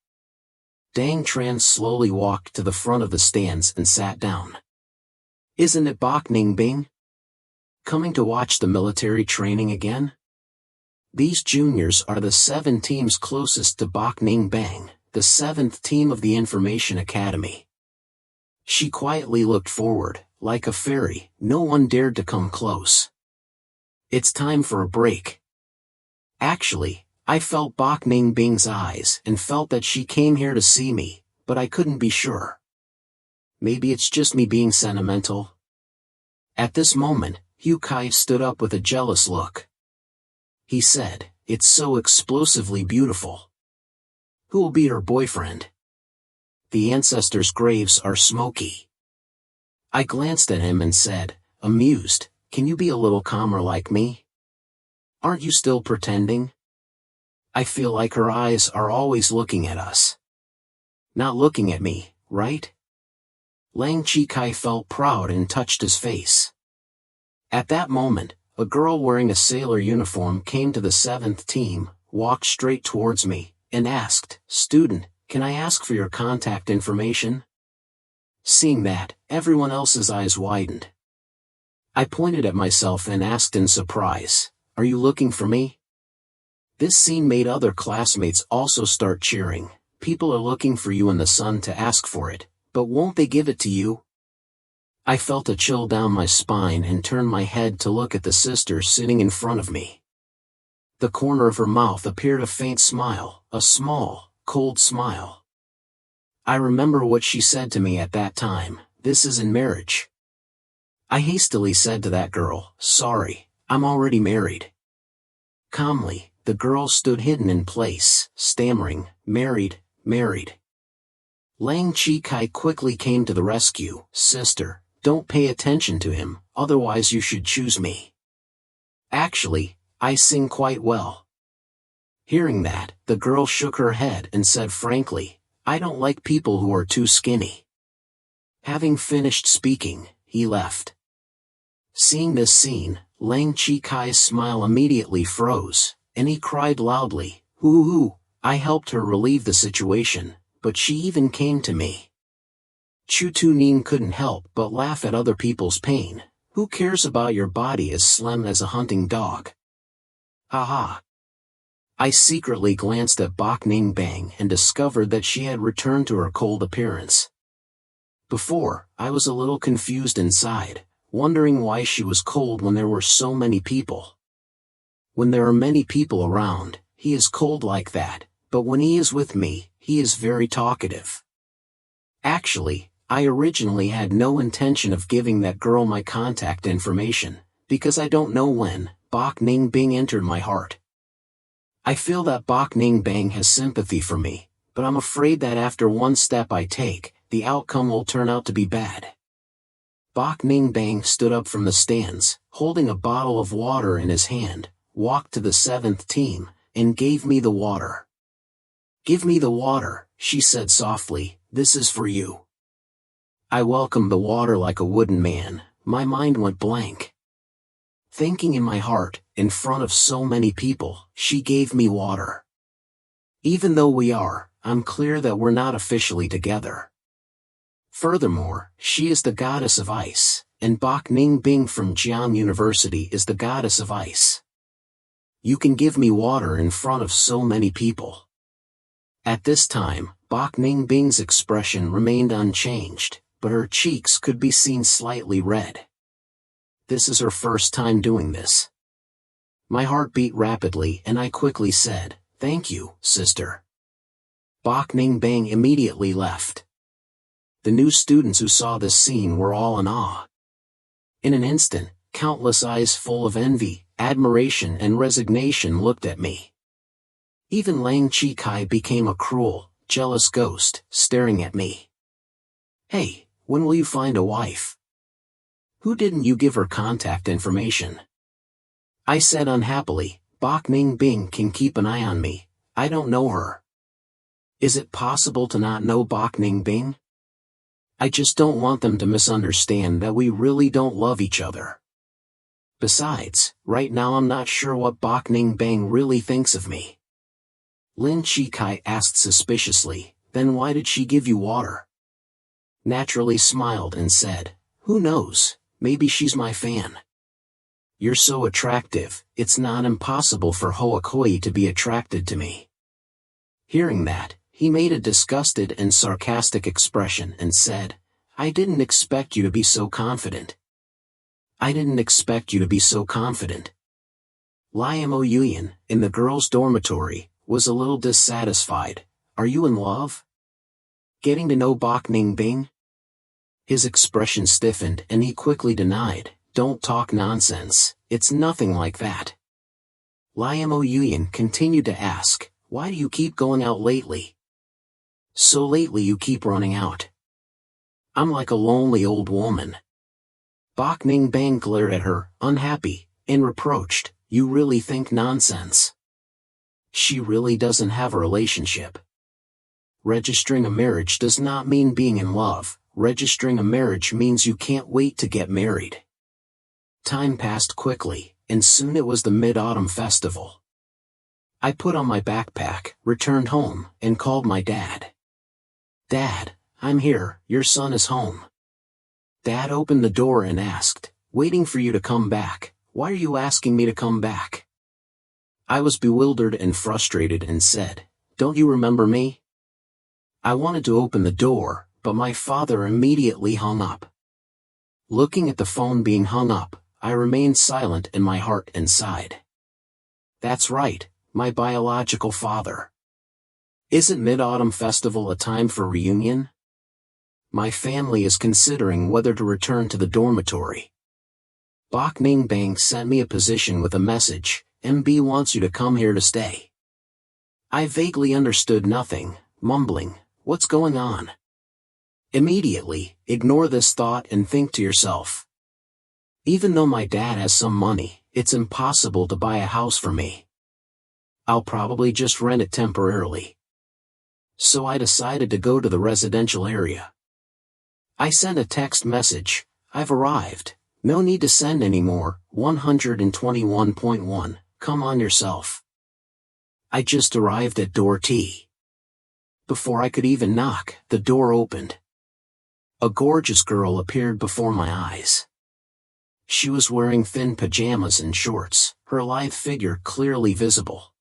Dang Tran slowly walked to the front of the stands and sat down. "Isn't it Bok Ning Bing? Coming to watch the military training again?" These juniors are the 7 teams closest to Bok Ning Bang, the 7th team of the Information Academy. She quietly looked forward, like a fairy, no one dared to come close. "It's time for a break." Actually, I felt Bok Ning Bing's eyes and felt that she came here to see me, but I couldn't be sure. Maybe it's just me being sentimental. At this moment, Hu Kai stood up with a jealous look. He said, "It's so explosively beautiful. Who'll be her boyfriend? The ancestors' graves are smoky." I glanced at him and said, amused, "Can you be a little calmer like me? Aren't you still pretending? I feel like her eyes are always looking at us. Not looking at me, right?" Lang Chi Kai felt proud and touched his face. At that moment, a girl wearing a sailor uniform came to the 7th team, walked straight towards me, and asked, "Student, can I ask for your contact information?" Seeing that, everyone else's eyes widened. I pointed at myself and asked in surprise, "Are you looking for me?" This scene made other classmates also start cheering. "People are looking for you in the sun to ask for it, but won't they give it to you?" I felt a chill down my spine and turned my head to look at the sister sitting in front of me. The corner of her mouth appeared a faint smile, a small, cold smile. I remember what she said to me at that time, "This is enrich." I hastily said to that girl, "Sorry, I'm already married." Calmly, the girl stood hidden in place, stammering, "Married, married." Lang Chi Kai quickly came to the rescue. "Sister, don't pay attention to him, otherwise you should choose me. Actually, I sing quite well." Hearing that, the girl shook her head and said frankly, "I don't like people who are too skinny." Having finished speaking, he left. Seeing this scene, Lang Chi Kai's smile immediately froze, and he cried loudly, "Hoo hoo, I helped her relieve the situation, but she even came to me." Chu Tu Nin couldn't help but laugh at other people's pain. Who cares about your body as slim as a hunting dog? Haha. I secretly glanced at Bok Ning Bang and discovered that she had returned to her cold appearance. Before, I was a little confused inside, wondering why she was cold when there were so many people. When there are many people around, he is cold like that, but when he is with me, he is very talkative. Actually, I originally had no intention of giving that girl my contact information, because I don't know when Bok Ning Bing entered my heart. I feel that Bok Ning Bang has sympathy for me, but I'm afraid that after one step I take, the outcome will turn out to be bad. Bok Ning Bang stood up from the stands, holding a bottle of water in his hand, walked to the seventh team, and gave me the water. "Give me the water," she said softly, "this is for you." I welcomed the water like a wooden man. My mind went blank. Thinking in my heart, in front of so many people, she gave me water. Even though I'm clear that we're not officially together. Furthermore, she is the goddess of ice, and Bok Ning Bing from Jiang University is the goddess of ice. You can give me water in front of so many people. At this time, Bok Ning Bing's expression remained unchanged, but her cheeks could be seen slightly red. This is her first time doing this. My heart beat rapidly and I quickly said, "Thank you, sister." Bok Ning Bang immediately left. The new students who saw this scene were all in awe. In an instant, countless eyes full of envy, admiration and resignation looked at me. Even Lang Chi Kai became a cruel, jealous ghost, staring at me. "Hey, when will you find a wife? Who didn't you give her contact information?" I said unhappily, "Bok Ning Bing can keep an eye on me, I don't know her." Is it possible to not know Bok Ning Bing? I just don't want them to misunderstand that we really don't love each other. Besides, right now I'm not sure what Bok Ning Bang really thinks of me. Lin Chi Kai asked suspiciously, "Then why did she give you water?" Naturally smiled and said, "Who knows, maybe she's my fan. You're so attractive, it's not impossible for Hoa Koi to be attracted to me." Hearing that, he made a disgusted and sarcastic expression and said, "I didn't expect you to be so confident. I didn't expect you to be so confident." Liamo Yuyan, in the girls' dormitory, was a little dissatisfied. "Are you in love? Getting to know Bok Ning Bing?" His expression stiffened and he quickly denied, "Don't talk nonsense, it's nothing like that." Liamo Yuyan continued to ask, "Why do you keep going out lately? So lately you keep running out. I'm like a lonely old woman." Bok Ning Bang glared at her, unhappy, and reproached, "You really think nonsense? She really doesn't have a relationship. Registering a marriage does not mean being in love, registering a marriage means you can't wait to get married." Time passed quickly, and soon it was the Mid-Autumn Festival. I put on my backpack, returned home, and called my dad. "Dad, I'm here, your son is home." Dad opened the door and asked, "Waiting for you to come back, why are you asking me to come back?" I was bewildered and frustrated and said, "Don't you remember me?" I wanted to open the door, but my father immediately hung up. Looking at the phone being hung up, I remained silent in my heart and sighed. That's right, my biological father. Isn't Mid-Autumn Festival a time for reunion? My family is considering whether to return to the dormitory. Bok Ning Bang sent me a position with a message, MB wants you to come here to stay. I vaguely understood nothing, mumbling, what's going on? Immediately, ignore this thought and think to yourself. Even though my dad has some money, it's impossible to buy a house for me. I'll probably just rent it temporarily. So I decided to go to the residential area. I sent a text message, I've arrived, no need to send anymore, 121.1, come on yourself. I just arrived at door T. Before I could even knock, the door opened. A gorgeous girl appeared before my eyes. She was wearing thin pajamas and shorts, her lithe figure clearly visible.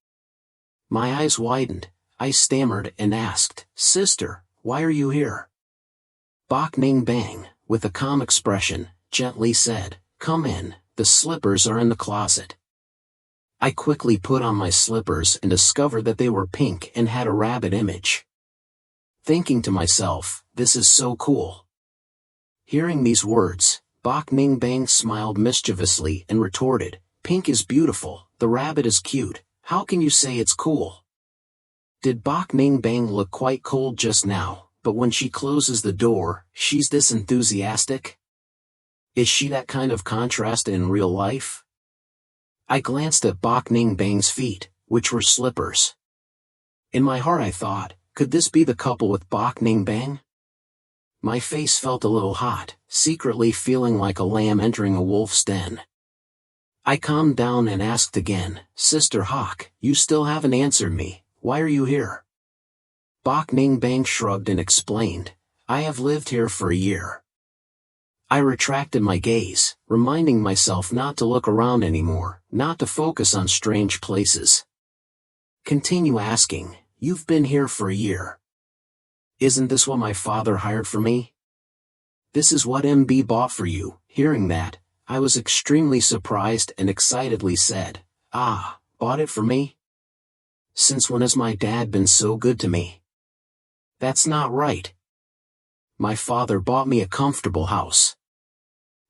My eyes widened, I stammered and asked, "Sister, why are you here?" Bok Ning Bang, with a calm expression, gently said, "Come in, the slippers are in the closet." I quickly put on my slippers and discovered that they were pink and had a rabbit image. Thinking to myself, this is so cool. Hearing these words, Bok Ning Bang smiled mischievously and retorted, "Pink is beautiful, the rabbit is cute, how can you say it's cool?" Did Bok Ning Bang look quite cold just now, but when she closes the door, she's this enthusiastic? Is she that kind of contrast in real life? I glanced at Bok Ning Bang's feet, which were slippers. In my heart I thought, could this be the couple with Bok Ning Bang? My face felt a little hot, secretly feeling like a lamb entering a wolf's den. I calmed down and asked again, "Sister Hawk, you still haven't answered me, why are you here?" Bok Ning Bang shrugged and explained, "I have lived here for a year." I retracted my gaze, reminding myself not to look around anymore, not to focus on strange places. Continue asking, "You've been here for a year. Isn't this what my father hired for me? This is what MB bought for you." Hearing that, I was extremely surprised and excitedly said, "Ah, bought it for me? Since when has my dad been so good to me?" "That's not right. My father bought me a comfortable house."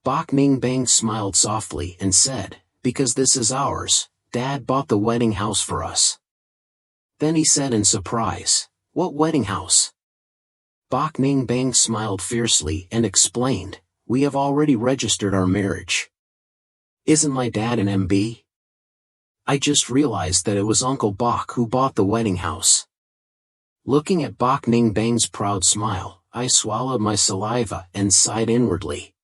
Bok Ning Bang smiled softly and said, "Because this is ours, Dad bought the wedding house for us." Then he said in surprise, "What wedding house?" Bok Ning Bang smiled fiercely and explained, "We have already registered our marriage." "Isn't my dad an MB?" I just realized that it was Uncle Bok who bought the wedding house. Looking at Bok Ning Bang's proud smile, I swallowed my saliva and sighed inwardly.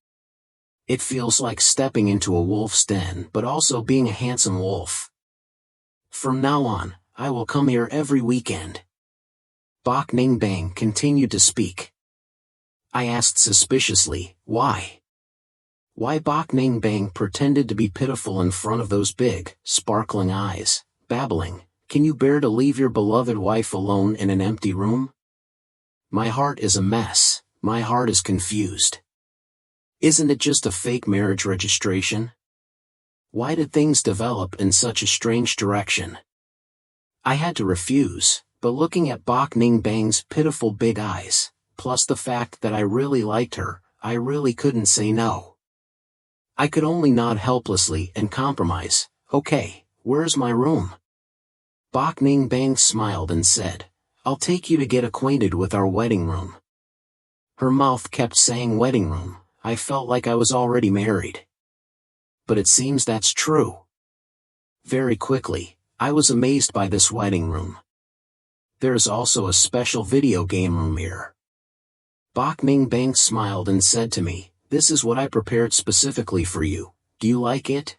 It feels like stepping into a wolf's den but also being a handsome wolf. From now on, I will come here every weekend. Bok Ning Bang continued to speak. I asked suspiciously, "Why?" Why Bok Ning Bang pretended to be pitiful in front of those big, sparkling eyes, babbling, "Can you bear to leave your beloved wife alone in an empty room?" My heart is a mess, my heart is confused. Isn't it just a fake marriage registration? Why did things develop in such a strange direction? I had to refuse, but looking at Bok Ning Bang's pitiful big eyes, plus the fact that I really liked her, I really couldn't say no. I could only nod helplessly and compromise, "Okay, where's my room?" Bok Ning Bang smiled and said, "I'll take you to get acquainted with our wedding room." Her mouth kept saying wedding room. I felt like I was already married. But it seems that's true. Very quickly, I was amazed by this wedding room. There is also a special video game room here. Bok Ning Bang smiled and said to me, "This is what I prepared specifically for you, do you like it?"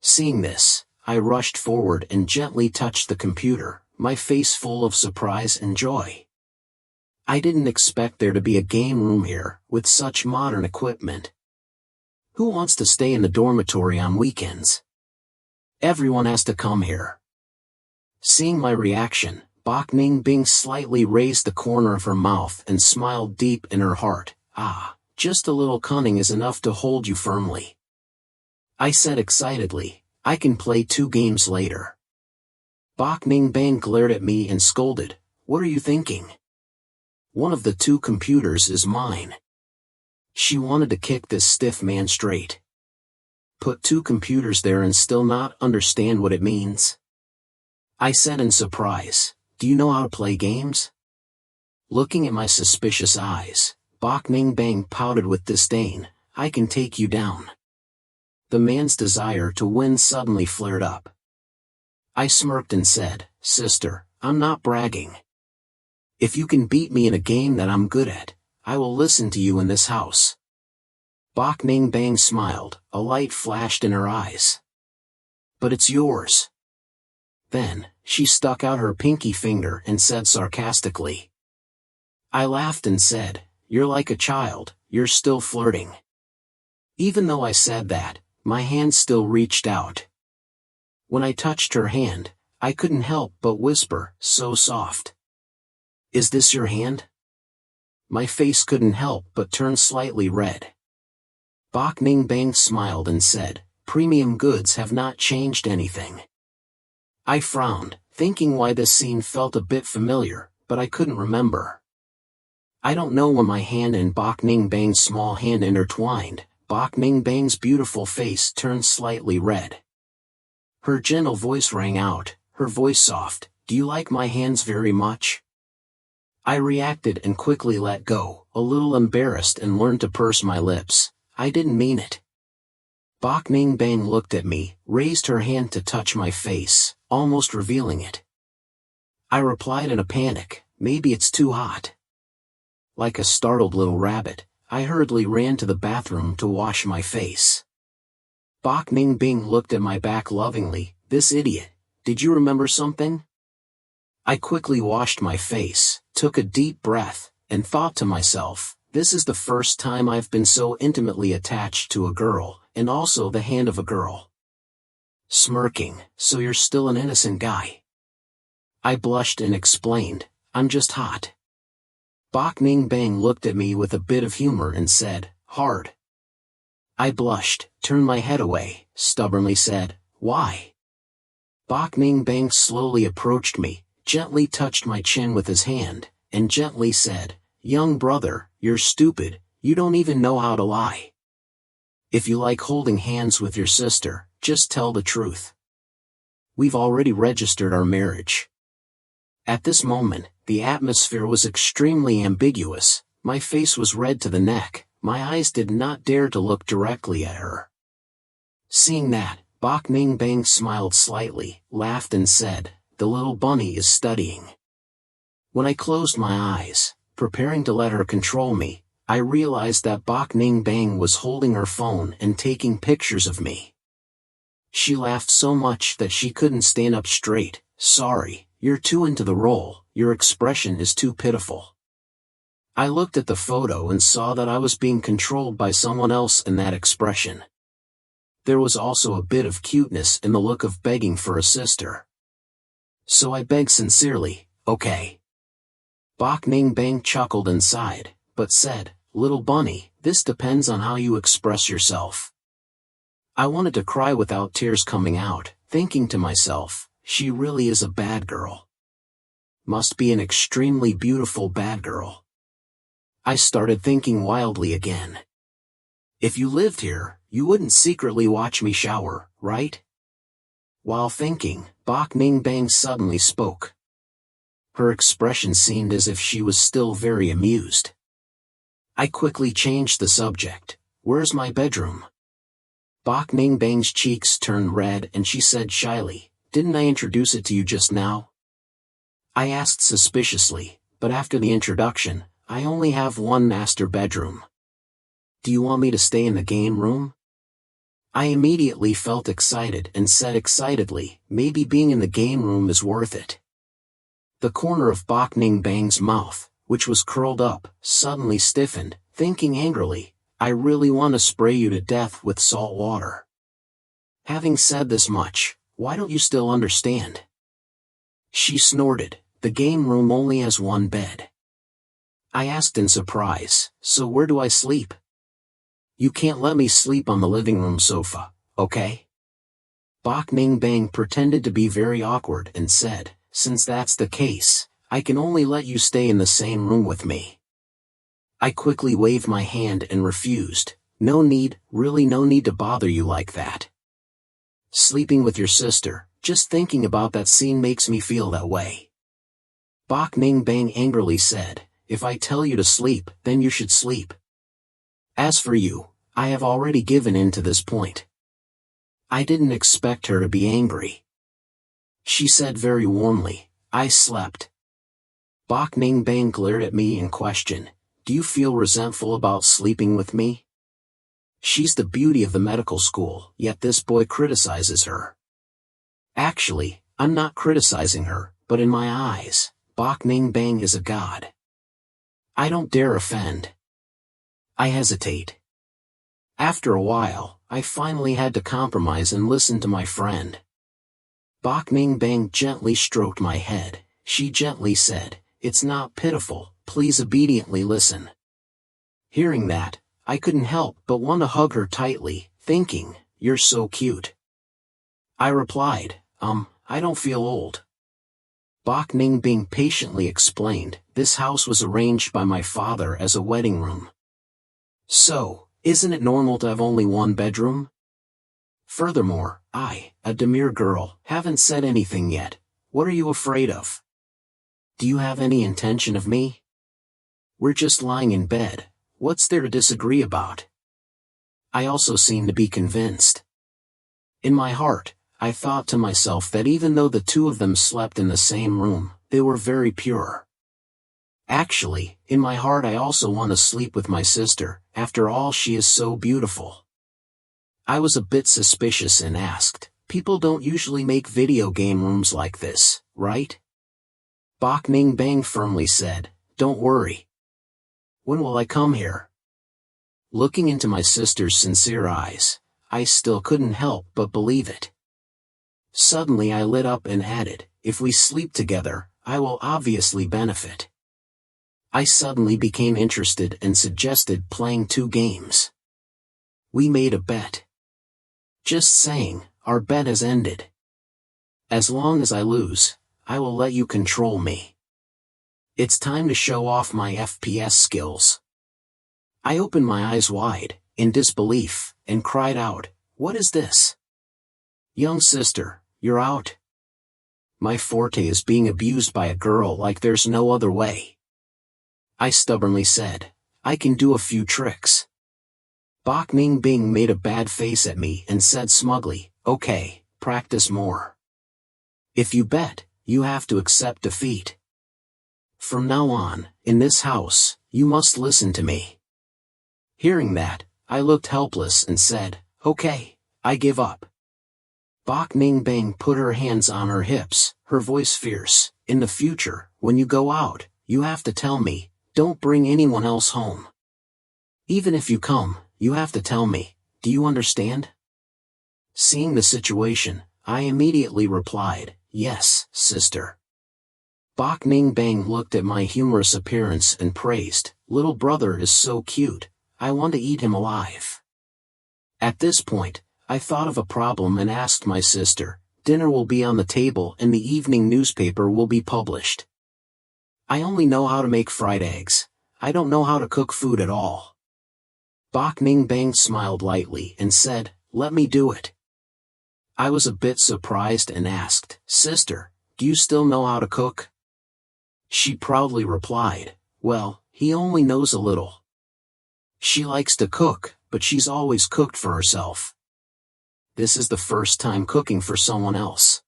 Seeing this, I rushed forward and gently touched the computer, my face full of surprise and joy. I didn't expect there to be a game room here, with such modern equipment. Who wants to stay in the dormitory on weekends? Everyone has to come here. Seeing my reaction, Bok Ning Bang slightly raised the corner of her mouth and smiled deep in her heart. "Ah, just a little cunning is enough to hold you firmly." I said excitedly, "I can play 2 games later." Bok Ning Bang glared at me and scolded, "What are you thinking? One of the 2 computers is mine." She wanted to kick this stiff man straight. Put two computers there and still not understand what it means? I said in surprise, do you know how to play games? Looking at my suspicious eyes, Bok Ning Bang pouted with disdain, I can take you down. The man's desire to win suddenly flared up. I smirked and said, sister, I'm not bragging. If you can beat me in a game that I'm good at, I will listen to you in this house. Bok Ning Bang smiled, a light flashed in her eyes. But it's yours. Then, she stuck out her pinky finger and said sarcastically. I laughed and said, you're like a child, you're still flirting. Even though I said that, my hand still reached out. When I touched her hand, I couldn't help but whisper, so soft. Is this your hand? My face couldn't help but turn slightly red. Bok Ning Bang smiled and said, premium goods have not changed anything. I frowned, thinking why this scene felt a bit familiar, but I couldn't remember. I don't know when my hand and Bok Ning Bang's small hand intertwined, Bok Ning Bang's beautiful face turned slightly red. Her gentle voice rang out, her voice soft, do you like my hands very much? I reacted and quickly let go, a little embarrassed and learned to purse my lips. I didn't mean it. Bok Ning Bang looked at me, raised her hand to touch my face, almost revealing it. I replied in a panic, maybe it's too hot. Like a startled little rabbit, I hurriedly ran to the bathroom to wash my face. Bok Ning Bang looked at my back lovingly, this idiot, did you remember something? I quickly washed my face, took a deep breath, and thought to myself, this is the first time I've been so intimately attached to a girl, and also the hand of a girl. Smirking, so you're still an innocent guy. I blushed and explained, I'm just hot. Bok Ning Bang looked at me with a bit of humor and said, hard. I blushed, turned my head away, stubbornly said, why? Bok Ning Bang slowly approached me, gently touched my chin with his hand, and gently said, young brother, you're stupid, you don't even know how to lie. If you like holding hands with your sister, just tell the truth. We've already registered our marriage. At this moment, the atmosphere was extremely ambiguous, my face was red to the neck, my eyes did not dare to look directly at her. Seeing that, Bok Ning Bang smiled slightly, laughed and said, the little bunny is studying. When I closed my eyes, preparing to let her control me, I realized that Bok Ning Bang was holding her phone and taking pictures of me. She laughed so much that she couldn't stand up straight. Sorry, you're too into the role, your expression is too pitiful. I looked at the photo and saw that I was being controlled by someone else in that expression. There was also a bit of cuteness in the look of begging for a sister. So I begged sincerely, okay. Bok Ning Bang chuckled and sighed, but said, little bunny, this depends on how you express yourself. I wanted to cry without tears coming out, thinking to myself, she really is a bad girl. Must be an extremely beautiful bad girl. I started thinking wildly again. If you lived here, you wouldn't secretly watch me shower, right? While thinking, Bok Ning Bang suddenly spoke. Her expression seemed as if she was still very amused. I quickly changed the subject. Where's my bedroom? Bok Ning Bang's cheeks turned red and she said shyly, didn't I introduce it to you just now? I asked suspiciously, but after the introduction, I only have one master bedroom. Do you want me to stay in the game room? I immediately felt excited and said excitedly, maybe being in the game room is worth it. The corner of Bok Ning Bang's mouth, which was curled up, suddenly stiffened, thinking angrily, I really want to spray you to death with salt water. Having said this much, why don't you still understand? She snorted, the game room only has one bed. I asked in surprise, so where do I sleep? You can't let me sleep on the living room sofa, okay? Bok Ning Bang pretended to be very awkward and said, since that's the case, I can only let you stay in the same room with me. I quickly waved my hand and refused, Really no need to bother you like that. Sleeping with your sister, just thinking about that scene makes me feel that way. Bok Ning Bang angrily said, if I tell you to sleep, then you should sleep. As for you, I have already given in to this point. I didn't expect her to be angry. She said very warmly, I slept. Bok Ning Bang glared at me in question, do you feel resentful about sleeping with me? She's the beauty of the medical school, yet this boy criticizes her. Actually, I'm not criticizing her, but in my eyes, Bok Ning Bang is a god. I don't dare offend. I hesitate. After a while, I finally had to compromise and listen to my friend. Bok Ning Bang gently stroked my head. She gently said, it's not pitiful, please obediently listen. Hearing that, I couldn't help but want to hug her tightly, thinking, you're so cute. I replied, I don't feel old. Bok Ning Bang patiently explained, this house was arranged by my father as a wedding room. So, isn't it normal to have only one bedroom? Furthermore, I, a demure girl, haven't said anything yet. What are you afraid of? Do you have any intention of me? We're just lying in bed, what's there to disagree about? I also seemed to be convinced. In my heart, I thought to myself that even though the two of them slept in the same room, they were very pure. Actually, in my heart I also want to sleep with my sister, after all she is so beautiful. I was a bit suspicious and asked, people don't usually make video game rooms like this, right? Bok Ning Bang firmly said, don't worry. When will I come here? Looking into my sister's sincere eyes, I still couldn't help but believe it. Suddenly I lit up and added, if we sleep together, I will obviously benefit. I suddenly became interested and suggested playing 2 games. We made a bet. Just saying, our bet has ended. As long as I lose, I will let you control me. It's time to show off my FPS skills. I opened my eyes wide, in disbelief, and cried out, what is this? Young sister, you're out. My forte is being abused by a girl like there's no other way. I stubbornly said, I can do a few tricks. Bok Ning Bang made a bad face at me and said smugly, okay, practice more. If you bet, you have to accept defeat. From now on, in this house, you must listen to me. Hearing that, I looked helpless and said, okay, I give up. Bok Ning Bang put her hands on her hips, her voice fierce, in the future, when you go out, you have to tell me, don't bring anyone else home. Even if you come, you have to tell me, do you understand? Seeing the situation, I immediately replied, yes, sister. Bok Ning Bang looked at my humorous appearance and praised, little brother is so cute, I want to eat him alive. At this point, I thought of a problem and asked my sister, dinner will be on the table and the evening newspaper will be published. I only know how to make fried eggs, I don't know how to cook food at all. Bok Ning Bang smiled lightly and said, let me do it. I was a bit surprised and asked, sister, do you still know how to cook? She proudly replied, well, he only knows a little. She likes to cook, but she's always cooked for herself. This is the first time cooking for someone else.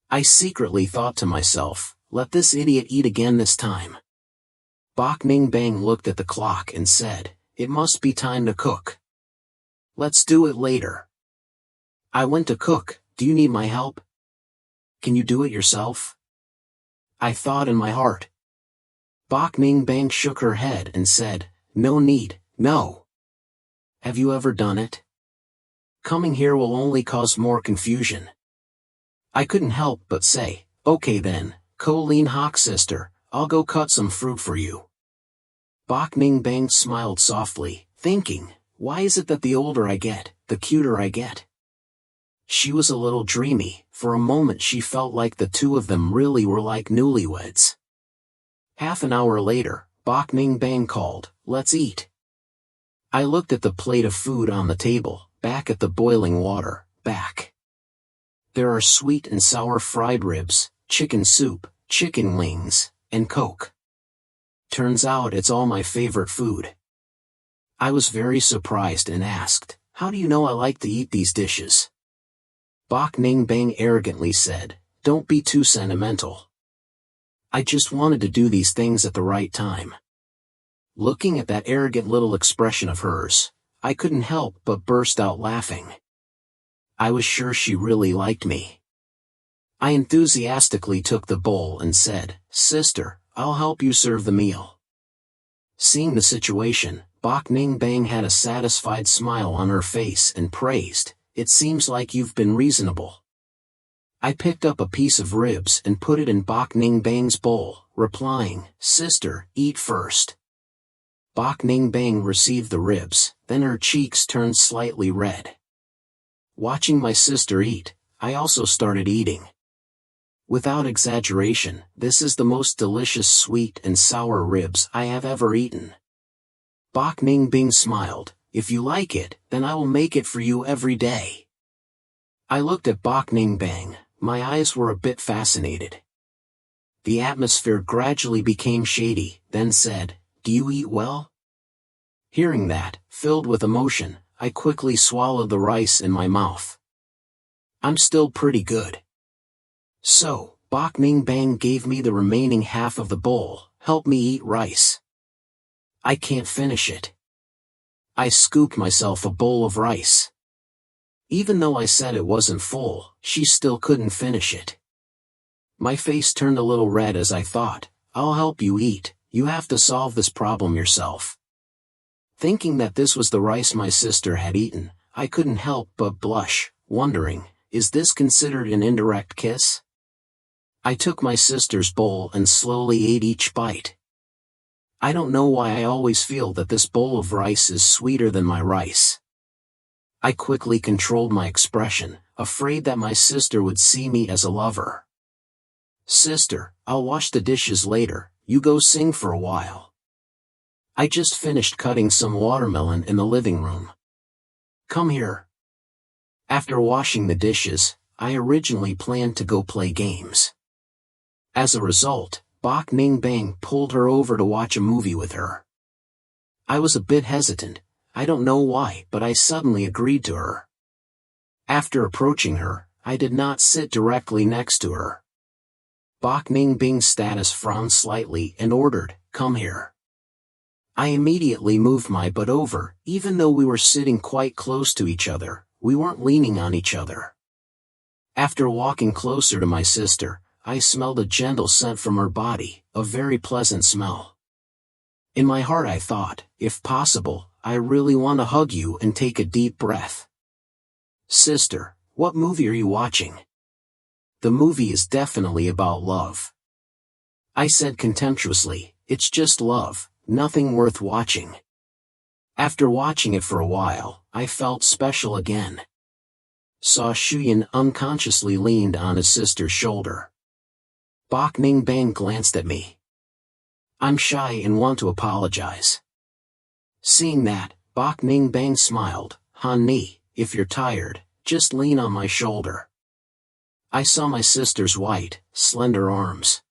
I secretly thought to myself, let this idiot eat again this time. Bok Ning Bang looked at the clock and said, it must be time to cook. Let's do it later. I went to cook, do you need my help? Can you do it yourself? I thought in my heart. Bok Ning Bang shook her head and said, no need, no. Have you ever done it? Coming here will only cause more confusion. I couldn't help but say, okay then, Colleen Hawk sister, I'll go cut some fruit for you. Bok Ning Bang smiled softly, thinking, why is it that the older I get, the cuter I get? She was a little dreamy, for a moment she felt like the two of them really were like newlyweds. Half an hour later, Bok Ning Bang called, let's eat. I looked at the plate of food on the table, back at the boiling water, back. There are sweet and sour fried ribs, chicken soup, chicken wings, and Coke. Turns out it's all my favorite food. I was very surprised and asked, "How do you know I like to eat these dishes?" Bok Ning Bang arrogantly said, "Don't be too sentimental. I just wanted to do these things at the right time." Looking at that arrogant little expression of hers, I couldn't help but burst out laughing. I was sure she really liked me. I enthusiastically took the bowl and said, "Sister, I'll help you serve the meal." Seeing the situation, Bok Ning Bang had a satisfied smile on her face and praised, "It seems like you've been reasonable." I picked up a piece of ribs and put it in Bok Ning Bang's bowl, replying, "Sister, eat first." Bok Ning Bang received the ribs, then her cheeks turned slightly red. Watching my sister eat, I also started eating. Without exaggeration, this is the most delicious sweet and sour ribs I have ever eaten. Bok Ning Bang smiled, "If you like it, then I will make it for you every day." I looked at Bok Ning Bang, my eyes were a bit fascinated. The atmosphere gradually became shady, then said, "Do you eat well?" Hearing that, filled with emotion, I quickly swallowed the rice in my mouth. "I'm still pretty good." So, Bok Ning Bang gave me the remaining half of the bowl, "Help me eat rice." "I can't finish it." I scooped myself a bowl of rice. Even though I said it wasn't full, she still couldn't finish it. My face turned a little red as I thought, "I'll help you eat, you have to solve this problem yourself." Thinking that this was the rice my sister had eaten, I couldn't help but blush, wondering, is this considered an indirect kiss? I took my sister's bowl and slowly ate each bite. I don't know why I always feel that this bowl of rice is sweeter than my rice. I quickly controlled my expression, afraid that my sister would see me as a lover. "Sister, I'll wash the dishes later, you go sing for a while. I just finished cutting some watermelon in the living room. Come here." After washing the dishes, I originally planned to go play games. As a result, Bok Ning Bang pulled her over to watch a movie with her. I was a bit hesitant, I don't know why, but I suddenly agreed to her. After approaching her, I did not sit directly next to her. Bok Ning Bang's status frowned slightly and ordered, "Come here." I immediately moved my butt over, even though we were sitting quite close to each other, we weren't leaning on each other. After walking closer to my sister, I smelled a gentle scent from her body, a very pleasant smell. In my heart I thought, if possible, I really want to hug you and take a deep breath. "Sister, what movie are you watching?" "The movie is definitely about love." I said contemptuously, "It's just love, nothing worth watching." After watching it for a while, I felt special again. Saw Shuyan unconsciously leaned on his sister's shoulder. Bok Ning Bang glanced at me. I'm shy and want to apologize. Seeing that, Bok Ning Bang smiled, "Honey, if you're tired, just lean on my shoulder." I saw my sister's white, slender arms.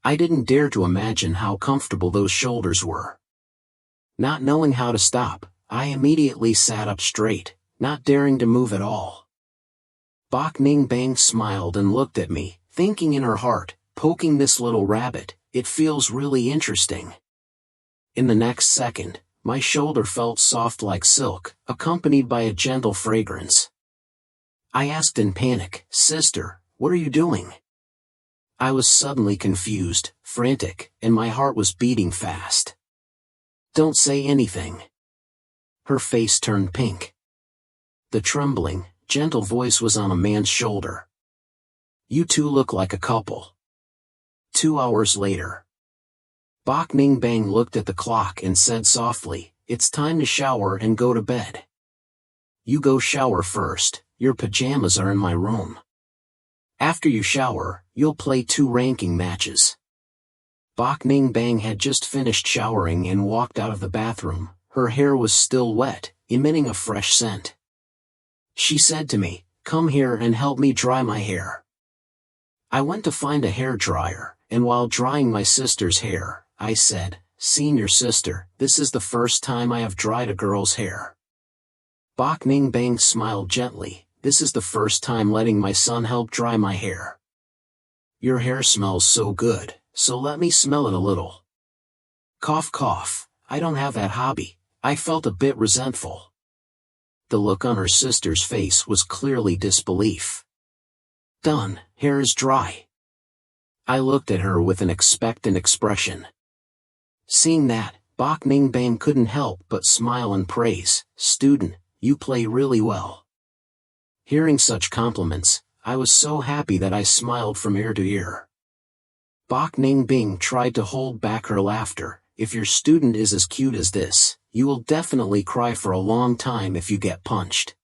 I didn't dare to imagine how comfortable those shoulders were. Not knowing how to stop, I immediately sat up straight, not daring to move at all. Bok Ning Bang smiled and looked at me, thinking in her heart, poking this little rabbit, it feels really interesting. In the next second, my shoulder felt soft like silk, accompanied by a gentle fragrance. I asked in panic, "Sister, what are you doing?" I was suddenly confused, frantic, and my heart was beating fast. "Don't say anything." Her face turned pink. The trembling, gentle voice was on a man's shoulder. "You two look like a couple." 2 hours later. Bok Ning Bang looked at the clock and said softly, "It's time to shower and go to bed." "You go shower first, your pajamas are in my room. After you shower, you'll play 2 ranking matches." Bok Ning Bang had just finished showering and walked out of the bathroom, her hair was still wet, emitting a fresh scent. She said to me, "Come here and help me dry my hair." I went to find a hair dryer, and while drying my sister's hair, I said, "Senior sister, this is the first time I have dried a girl's hair." Bok Ning Bang smiled gently, "This is the first time letting my son help dry my hair. Your hair smells so good, so let me smell it a little." Cough cough, I don't have that hobby. I felt a bit resentful. The look on her sister's face was clearly disbelief. "Done, hair is dry." I looked at her with an expectant expression. Seeing that, Bok Ning Bang couldn't help but smile and praise, "Student, you play really well." Hearing such compliments, I was so happy that I smiled from ear to ear. Bok Ning Bing tried to hold back her laughter. "If your student is as cute as this, you will definitely cry for a long time if you get punched."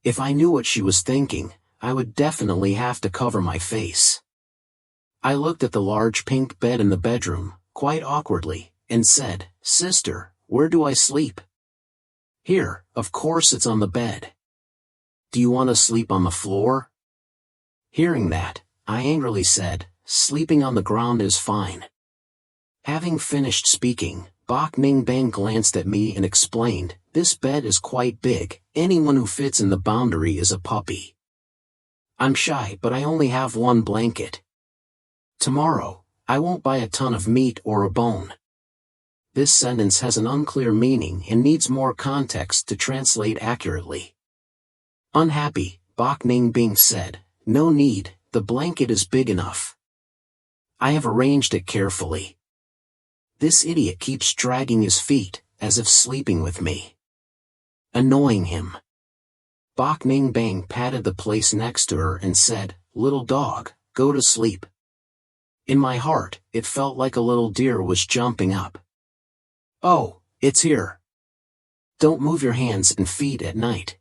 If I knew what she was thinking, I would definitely have to cover my face. I looked at the large pink bed in the bedroom, quite awkwardly, and said, "Sister, where do I sleep?" "Here, of course it's on the bed. Do you want to sleep on the floor?" Hearing that, I angrily said, "Sleeping on the ground is fine." Having finished speaking, Bok Ning Bang glanced at me and explained, "This bed is quite big, anyone who fits in the boundary is a puppy. I'm shy but I only have one blanket. Tomorrow, I won't buy a ton of meat or a bone." This sentence has an unclear meaning and needs more context to translate accurately. Unhappy, Bok Ning Bing said, "No need, the blanket is big enough. I have arranged it carefully. This idiot keeps dragging his feet, as if sleeping with me. Annoying him." Bok Ning Bang patted the place next to her and said, "Little dog, go to sleep." In my heart, it felt like a little deer was jumping up. "Oh, it's here. Don't move your hands and feet at night."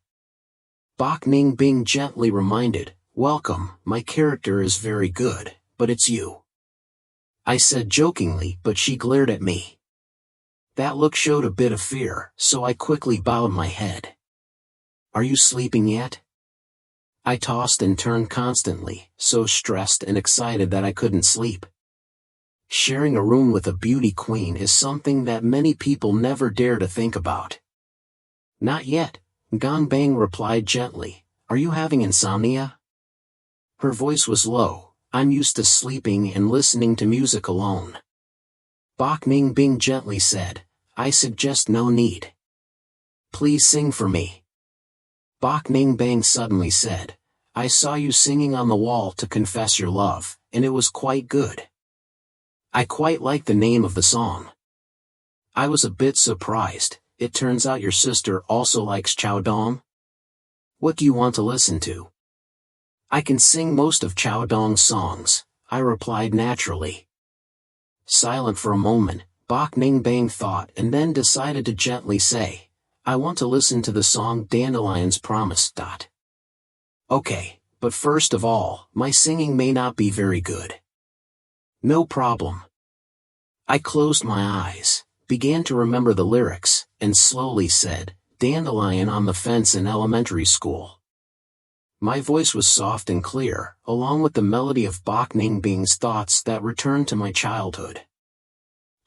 Bok Ning Bing gently reminded, "Welcome, my character is very good, but it's you." I said jokingly, but she glared at me. That look showed a bit of fear, so I quickly bowed my head. "Are you sleeping yet?" I tossed and turned constantly, so stressed and excited that I couldn't sleep. Sharing a room with a beauty queen is something that many people never dare to think about. "Not yet," Gong Bang replied gently. "Are you having insomnia?" Her voice was low. I'm used to sleeping and listening to music alone. Bok Ning Bing gently said, "I suggest no need. Please sing for me." Bok Ning Bang suddenly said, "I saw you singing on the wall to confess your love, and it was quite good. I quite like the name of the song." I was a bit surprised. "It turns out your sister also likes Chow Dong? What do you want to listen to?" "I can sing most of Chow Dong's songs," I replied naturally. Silent for a moment, Bok Ning Bang thought and then decided to gently say, "I want to listen to the song Dandelion's Promise." "Okay, but first of all, my singing may not be very good." "No problem." I closed my eyes, began to remember the lyrics, and slowly said, "Dandelion on the fence in elementary school." My voice was soft and clear, along with the melody of Bok Ning Bing's thoughts that returned to my childhood.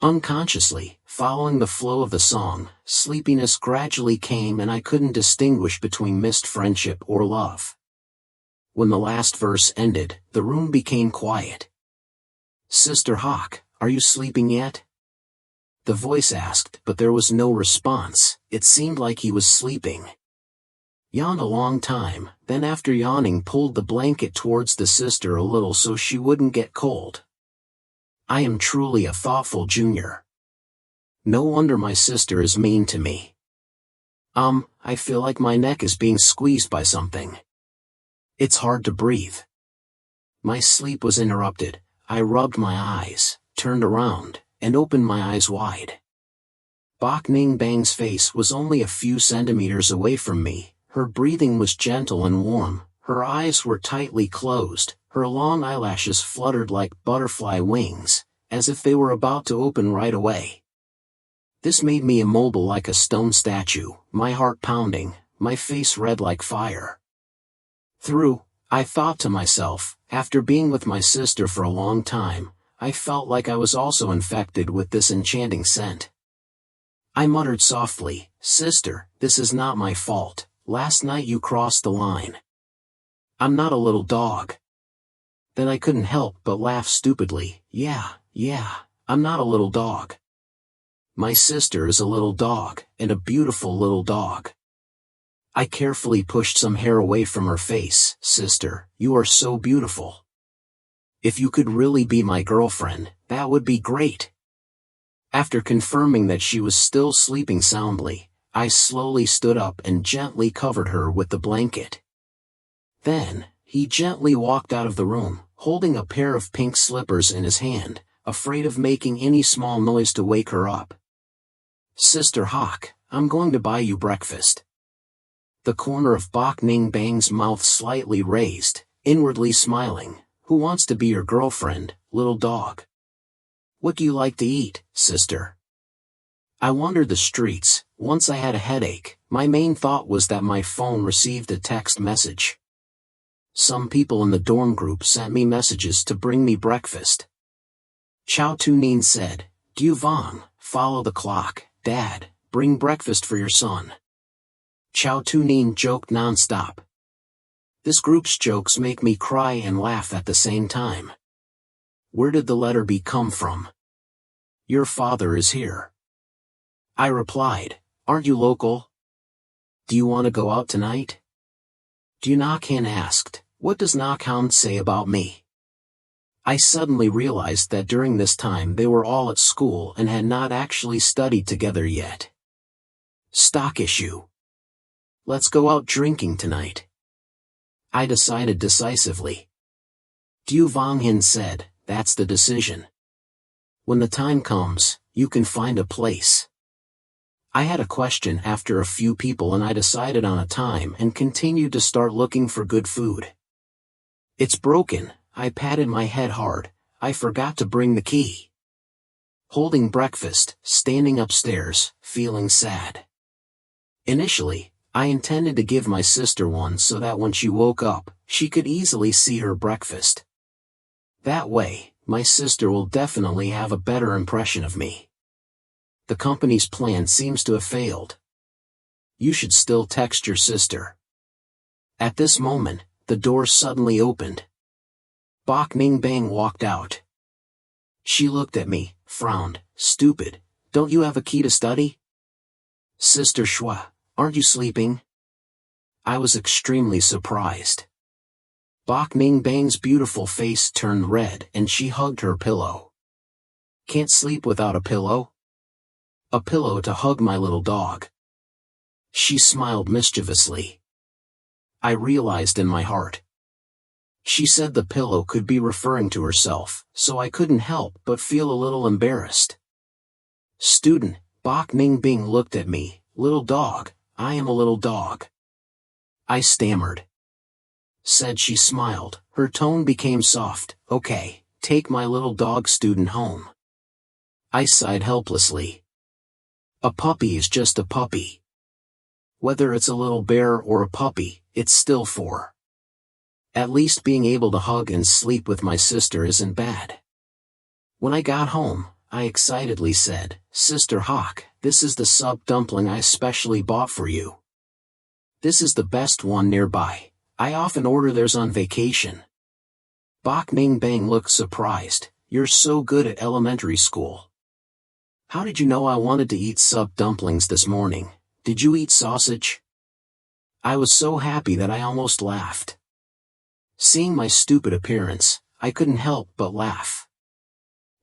Unconsciously, following the flow of the song, sleepiness gradually came and I couldn't distinguish between missed friendship or love. When the last verse ended, the room became quiet. "Sister Hawk, are you sleeping yet?" The voice asked, but there was no response. It seemed like he was sleeping. Yawned a long time, then after yawning pulled the blanket towards the sister a little so she wouldn't get cold. I am truly a thoughtful junior. No wonder my sister is mean to me. I feel like my neck is being squeezed by something. It's hard to breathe. My sleep was interrupted. I rubbed my eyes, turned around, and opened my eyes wide. Bok Ning Bang's face was only a few centimeters away from me. Her breathing was gentle and warm, her eyes were tightly closed, her long eyelashes fluttered like butterfly wings, as if they were about to open right away. This made me immobile like a stone statue, my heart pounding, my face red like fire. I thought to myself, after being with my sister for a long time, I felt like I was also infected with this enchanting scent. I muttered softly, "Sister, this is not my fault. Last night you crossed the line. I'm not a little dog." Then I couldn't help but laugh stupidly. Yeah, I'm not a little dog. My sister is a little dog, and a beautiful little dog. I carefully pushed some hair away from her face. "Sister, you are so beautiful. If you could really be my girlfriend, that would be great." After confirming that she was still sleeping soundly, I slowly stood up and gently covered her with the blanket. Then, he gently walked out of the room, holding a pair of pink slippers in his hand, afraid of making any small noise to wake her up. "Sister Hawk, I'm going to buy you breakfast." The corner of Bok Ning Bang's mouth slightly raised, inwardly smiling. "Who wants to be your girlfriend, little dog? What do you like to eat, sister?" I wandered the streets. Once I had a headache. My main thought was that my phone received a text message. Some people in the dorm group sent me messages to bring me breakfast. Chao Tunin said, "Du Vong, follow the clock. Dad, bring breakfast for your son." Chao Tunin joked non-stop. This group's jokes make me cry and laugh at the same time. Where did the letter B come from? "Your father is here." I replied, "Aren't you local? Do you want to go out tonight?" Du Nakhan asked, "What does Nakhan say about me?" I suddenly realized that during this time they were all at school and had not actually studied together yet. Stock issue. "Let's go out drinking tonight," I decided decisively. Du Vonghin said, "That's the decision. When the time comes, you can find a place." I had a question after a few people and I decided on a time and continued to start looking for good food. "It's broken." I patted my head hard. "I forgot to bring the key." Holding breakfast, standing upstairs, feeling sad. Initially, I intended to give my sister one so that when she woke up, she could easily see her breakfast. That way, my sister will definitely have a better impression of me. The company's plan seems to have failed. You should still text your sister. At this moment, the door suddenly opened. Bok Ning Bang walked out. She looked at me, frowned. "Stupid, don't you have a key to study?" "Sister Shua, aren't you sleeping?" I was extremely surprised. Bok Ning Bang's beautiful face turned red and she hugged her pillow. "Can't sleep without a pillow?" "A pillow to hug my little dog." She smiled mischievously. I realized in my heart. She said the pillow could be referring to herself, so I couldn't help but feel a little embarrassed. "Student," Bok Ning Bing looked at me. "Little dog, I am a little dog." I stammered. Said she smiled, her tone became soft. "Okay, take my little dog student home." I sighed helplessly. A puppy is just a puppy. Whether it's a little bear or a puppy, it's still four. At least being able to hug and sleep with my sister isn't bad. When I got home, I excitedly said, "Sister Hawk, this is the sub dumpling I specially bought for you. This is the best one nearby. I often order theirs on vacation." Bok Ning Bang looked surprised. "You're so good at elementary school. How did you know I wanted to eat sub dumplings this morning? Did you eat sausage?" I was so happy that I almost laughed. Seeing my stupid appearance, I couldn't help but laugh.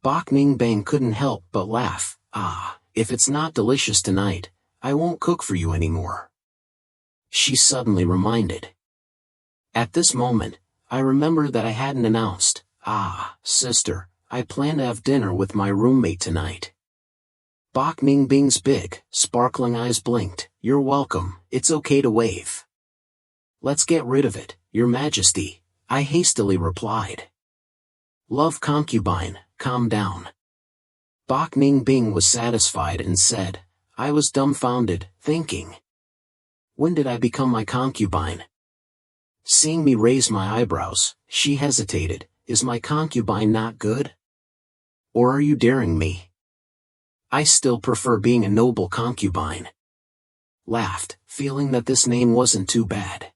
Bok Ning Bang couldn't help but laugh. If it's not delicious tonight, I won't cook for you anymore," she suddenly reminded. At this moment, I remembered that I hadn't announced. Sister, I plan to have dinner with my roommate tonight." Bok Ning Bing's big, sparkling eyes blinked. "You're welcome, it's okay to wave." "Let's get rid of it, Your Majesty," I hastily replied. "Love concubine, calm down." Bok Ning Bing was satisfied and said, I was dumbfounded, thinking. When did I become my concubine? Seeing me raise my eyebrows, she hesitated. Is my concubine not good? Or are you daring me? I still prefer being a noble concubine. Laughed, feeling that this name wasn't too bad.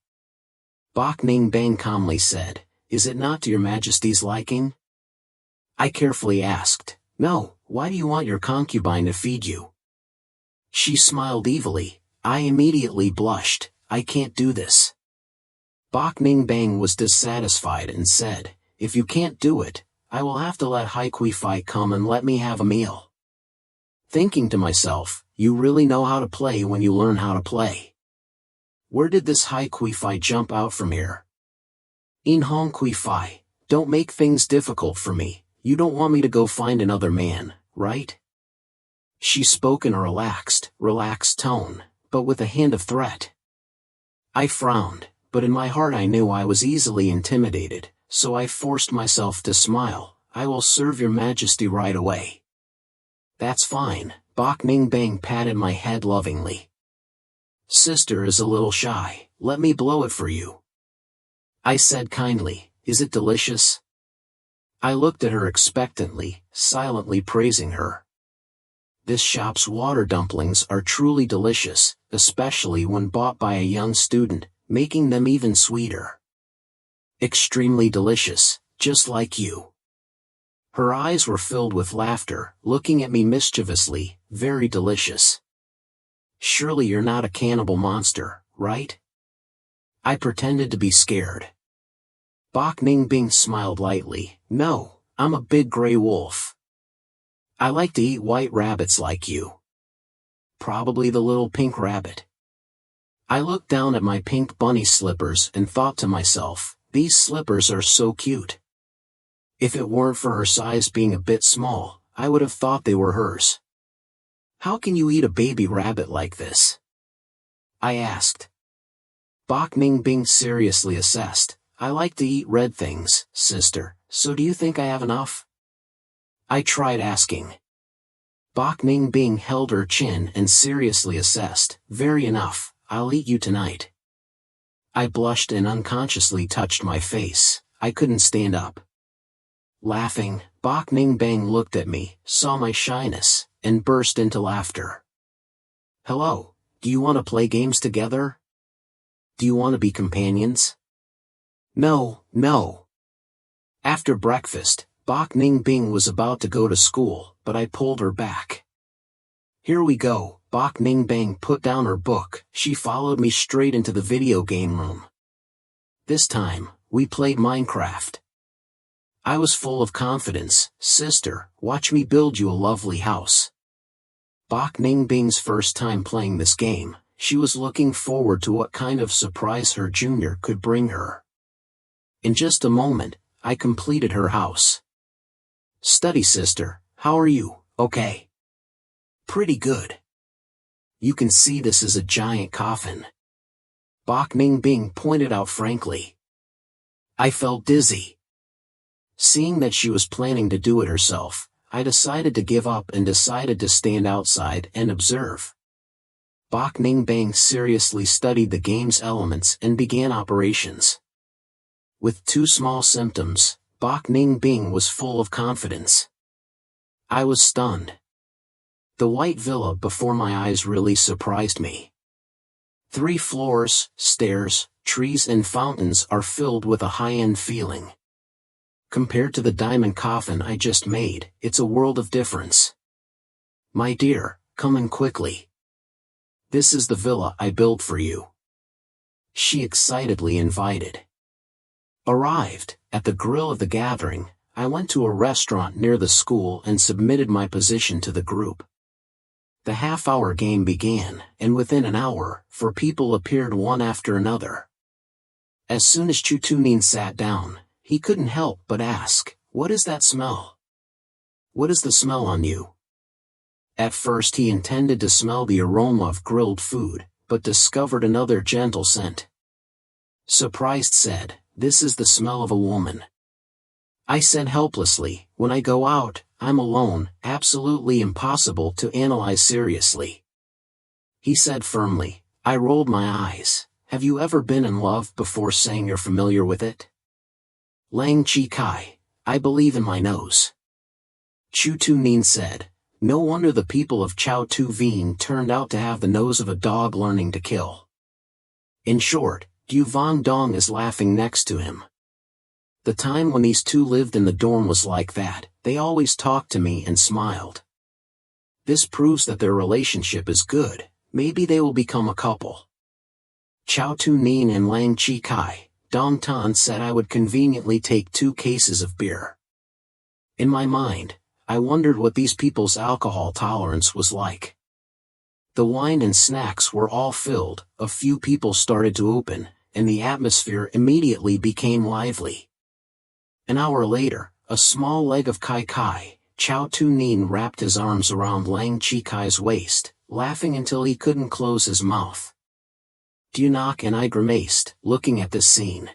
Bok Ning Bang calmly said, Is it not to your majesty's liking? I carefully asked, No, why do you want your concubine to feed you? She smiled evilly. I immediately blushed. I can't do this. Bok Ning Bang was dissatisfied and said, If you can't do it, I will have to let Hai Kui Fai come and let me have a meal. Thinking to myself, you really know how to play when you learn how to play. Where did this Hai Kui Fai jump out from here? In Hong Kui Fai, don't make things difficult for me. You don't want me to go find another man, right? She spoke in a relaxed tone, but with a hint of threat. I frowned, but in my heart I knew I was easily intimidated, so I forced myself to smile. I will serve your majesty right away. That's fine, Bok Ning Bang patted my head lovingly. Sister is a little shy, let me blow it for you. I said kindly, Is it delicious? I looked at her expectantly, silently praising her. This shop's water dumplings are truly delicious, especially when bought by a young student, making them even sweeter. Extremely delicious, just like you. Her eyes were filled with laughter, looking at me mischievously. Very delicious. Surely you're not a cannibal monster, right? I pretended to be scared. Bok Ning Bing smiled lightly. No, I'm a big gray wolf. I like to eat white rabbits like you. Probably the little pink rabbit. I looked down at my pink bunny slippers and thought to myself, these slippers are so cute. If it weren't for her size being a bit small, I would have thought they were hers. How can you eat a baby rabbit like this? I asked. Bok Ning Bing seriously assessed. I like to eat red things, sister, so do you think I have enough? I tried asking. Bok Ning Bing held her chin and seriously assessed. Very enough, I'll eat you tonight. I blushed and unconsciously touched my face. I couldn't stand up. Laughing, Bok Ning Bang looked at me, saw my shyness, and burst into laughter. Hello, do you want to play games together? Do you want to be companions? No. After breakfast, Bok Ning Bing was about to go to school, but I pulled her back. Here we go. Bok Ning Bang put down her book. She followed me straight into the video game room. This time, we played Minecraft. I was full of confidence. Sister, watch me build you a lovely house. Bok Ning Bing's first time playing this game, she was looking forward to what kind of surprise her junior could bring her. In just a moment, I completed her house. Study sister, how are you? Okay. Pretty good. You can see this is a giant coffin. Bok Ning Bing pointed out frankly. I felt dizzy. Seeing that she was planning to do it herself, I decided to give up and decided to stand outside and observe. Bok Ning Bang seriously studied the game's elements and began operations. With 2 small symptoms, Bok Ning Bing was full of confidence. I was stunned. The white villa before my eyes really surprised me. 3 floors, stairs, trees and fountains are filled with a high-end feeling. Compared to the diamond coffin I just made, it's a world of difference. My dear, come in quickly. This is the villa I built for you. She excitedly invited. Arrived, at the grill of the gathering, I went to a restaurant near the school and submitted my position to the group. The half-hour game began, and within an hour, 4 people appeared one after another. As soon as Chu Tunin sat down, he couldn't help but ask, what is that smell? What is the smell on you? At first he intended to smell the aroma of grilled food, but discovered another gentle scent. Surprised said, this is the smell of a woman. I said helplessly, when I go out, I'm alone, absolutely impossible to analyze seriously. He said firmly. I rolled my eyes. Have you ever been in love before saying you're familiar with it? Lang Chi Kai. I believe in my nose. Chu Tu Nin said. No wonder the people of Chao Tu Vien turned out to have the nose of a dog learning to kill. In short, Du Vang Dong is laughing next to him. The time when these two lived in the dorm was like that, they always talked to me and smiled. This proves that their relationship is good, maybe they will become a couple. Chao Tu Nin and Lang Chi Kai, Dong Tan said I would conveniently take 2 cases of beer. In my mind, I wondered what these people's alcohol tolerance was like. The wine and snacks were all filled, a few people started to open, and the atmosphere immediately became lively. An hour later, a small leg of Kai Kai, Chao Tu Nin wrapped his arms around Lang Chi Kai's waist, laughing until he couldn't close his mouth. Dunak and I grimaced, looking at this scene.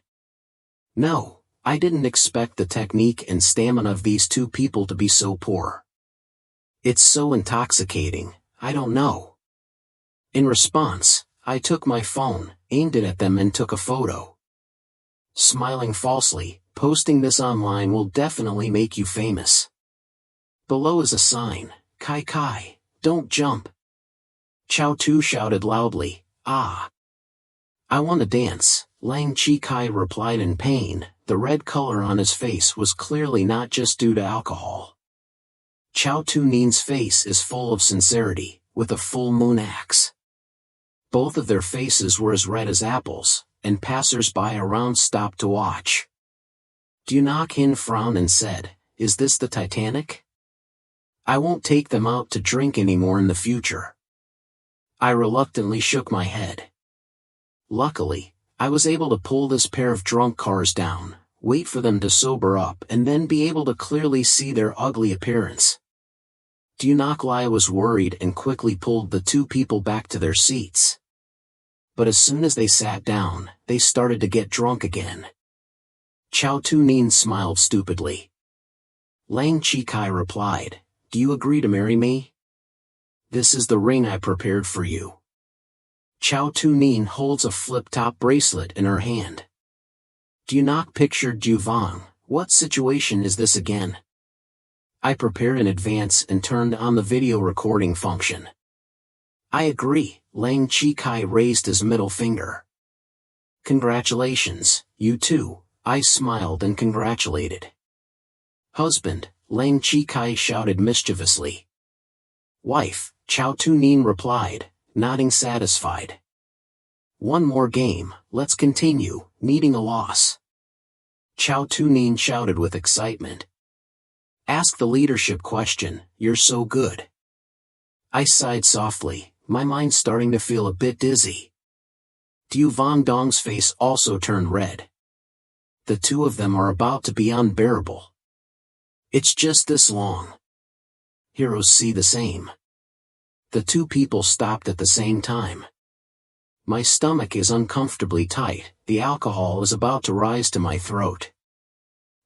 No, I didn't expect the technique and stamina of these two people to be so poor. It's so intoxicating, I don't know. In response, I took my phone, aimed it at them and took a photo. Smiling falsely, posting this online will definitely make you famous. Below is a sign, Kai Kai, don't jump. Chao Tu shouted loudly, ah. I want to dance, Lang Chi Kai replied in pain. The red color on his face was clearly not just due to alcohol. Chao Tu Nin's face is full of sincerity, with a full moon axe. Both of their faces were as red as apples, and passers-by around stopped to watch. Dunak Hin frowned and said, is this the Titanic? I won't take them out to drink anymore in the future. I reluctantly shook my head. Luckily, I was able to pull this pair of drunk cars down, wait for them to sober up and then be able to clearly see their ugly appearance. Dunak Lai was worried and quickly pulled the two people back to their seats. But as soon as they sat down, they started to get drunk again. Chao Tu Nin smiled stupidly. Lang Chi Kai replied, do you agree to marry me? This is the ring I prepared for you. Chao Tu Nin holds a flip-top bracelet in her hand. Dunak pictured Du Vang, what situation is this again? I prepared in advance and turned on the video recording function. I agree, Lang Chi Kai raised his middle finger. Congratulations, you too, I smiled and congratulated. Husband, Lang Chi Kai shouted mischievously. Wife, Chao Tu Nin replied, nodding satisfied. One more game, let's continue, needing a loss. Chao Tu Nin shouted with excitement. Ask the leadership question, you're so good. I sighed softly, my mind starting to feel a bit dizzy. Du Vang Dong's face also turned red. The two of them are about to be unbearable. It's just this long. Heroes see the same. The two people stopped at the same time. My stomach is uncomfortably tight, the alcohol is about to rise to my throat.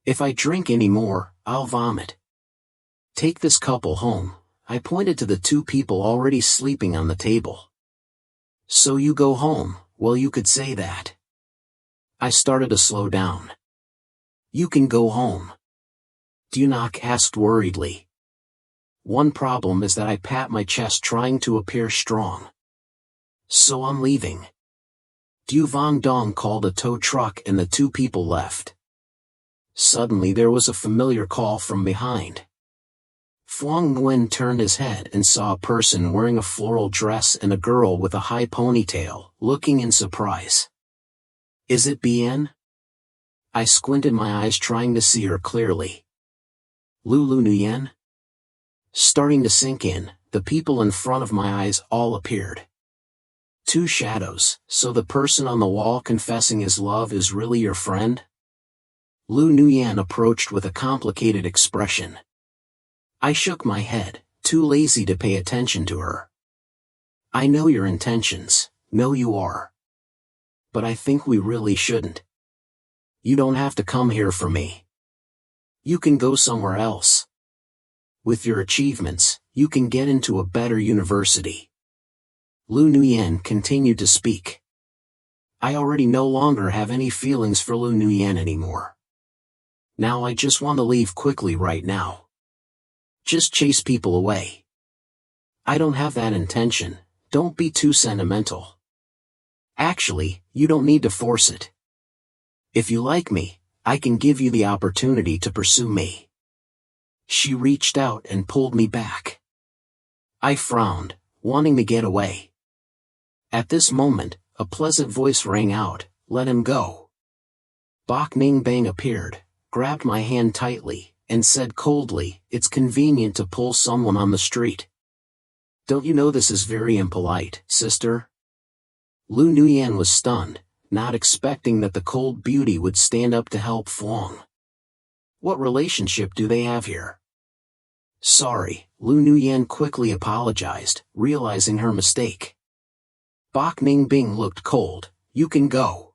If I drink any more, I'll vomit. Take this couple home, I pointed to the two people already sleeping on the table. So you go home, well you could say that. I started to slow down. You can go home. Dunak asked worriedly. One problem is that I pat my chest trying to appear strong. So I'm leaving. Du Vang Dong called a tow truck and the two people left. Suddenly there was a familiar call from behind. Fuang Nguyen turned his head and saw a person wearing a floral dress and a girl with a high ponytail, looking in surprise. Is it Bien? I squinted my eyes trying to see her clearly. Lulu Nguyen? Starting to sink in, the people in front of my eyes all appeared. Two shadows, so the person on the wall confessing his love is really your friend? Lu Nguyen approached with a complicated expression. I shook my head, too lazy to pay attention to her. I know your intentions, know you are. But I think we really shouldn't. You don't have to come here for me. You can go somewhere else. With your achievements, you can get into a better university. Lu Nuyen continued to speak. I already no longer have any feelings for Lu Nuyen anymore. Now I just want to leave quickly right now. Just chase people away. I don't have that intention, don't be too sentimental. Actually, you don't need to force it. If you like me, I can give you the opportunity to pursue me. She reached out and pulled me back. I frowned, wanting to get away. At this moment, a pleasant voice rang out, let him go. Bok Ning Bang appeared, grabbed my hand tightly, and said coldly, it's convenient to pull someone on the street. Don't you know this is very impolite, sister? Lu Nuyen was stunned, not expecting that the cold beauty would stand up to help Fluang. What relationship do they have here? Sorry, Lu Nuyen quickly apologized, realizing her mistake. Bok Ning Bing looked cold, you can go.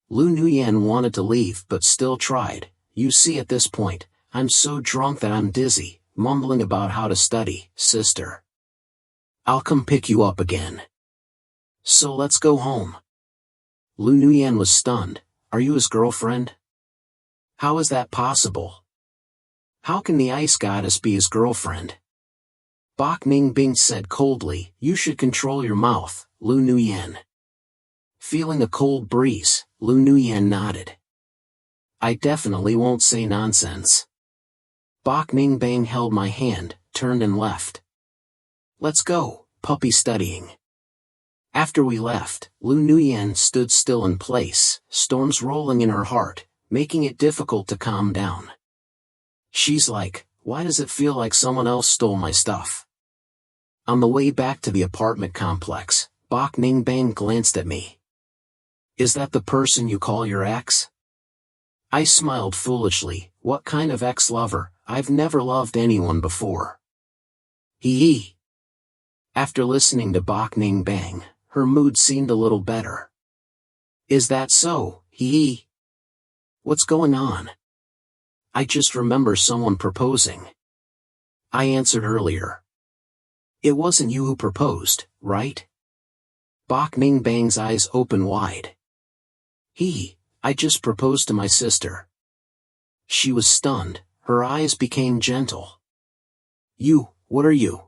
Lu Nuyen wanted to leave but still tried, you see at this point, I'm so drunk that I'm dizzy, mumbling about how to study, sister. I'll come pick you up again. So let's go home. Lu Nuyen was stunned, are you his girlfriend? How is that possible? How can the ice goddess be his girlfriend? Bok Ning Bing said coldly, you should control your mouth, Lu Nuyen. Feeling a cold breeze, Lu Nuyen nodded. I definitely won't say nonsense. Bok Ning Bang held my hand, turned and left. Let's go, puppy studying. After we left, Lu Nuyen stood still in place, storms rolling in her heart, making it difficult to calm down. She's like, why does it feel like someone else stole my stuff? On the way back to the apartment complex, Bok Ning Bang glanced at me. Is that the person you call your ex? I smiled foolishly, what kind of ex-lover, I've never loved anyone before. Hee. After listening to Bok Ning Bang, her mood seemed a little better. Is that so, hee? What's going on? I just remember someone proposing. I answered earlier. It wasn't you who proposed, right? Bok Ning Bang's eyes open wide. I just proposed to my sister. She was stunned, her eyes became gentle. You, what are you?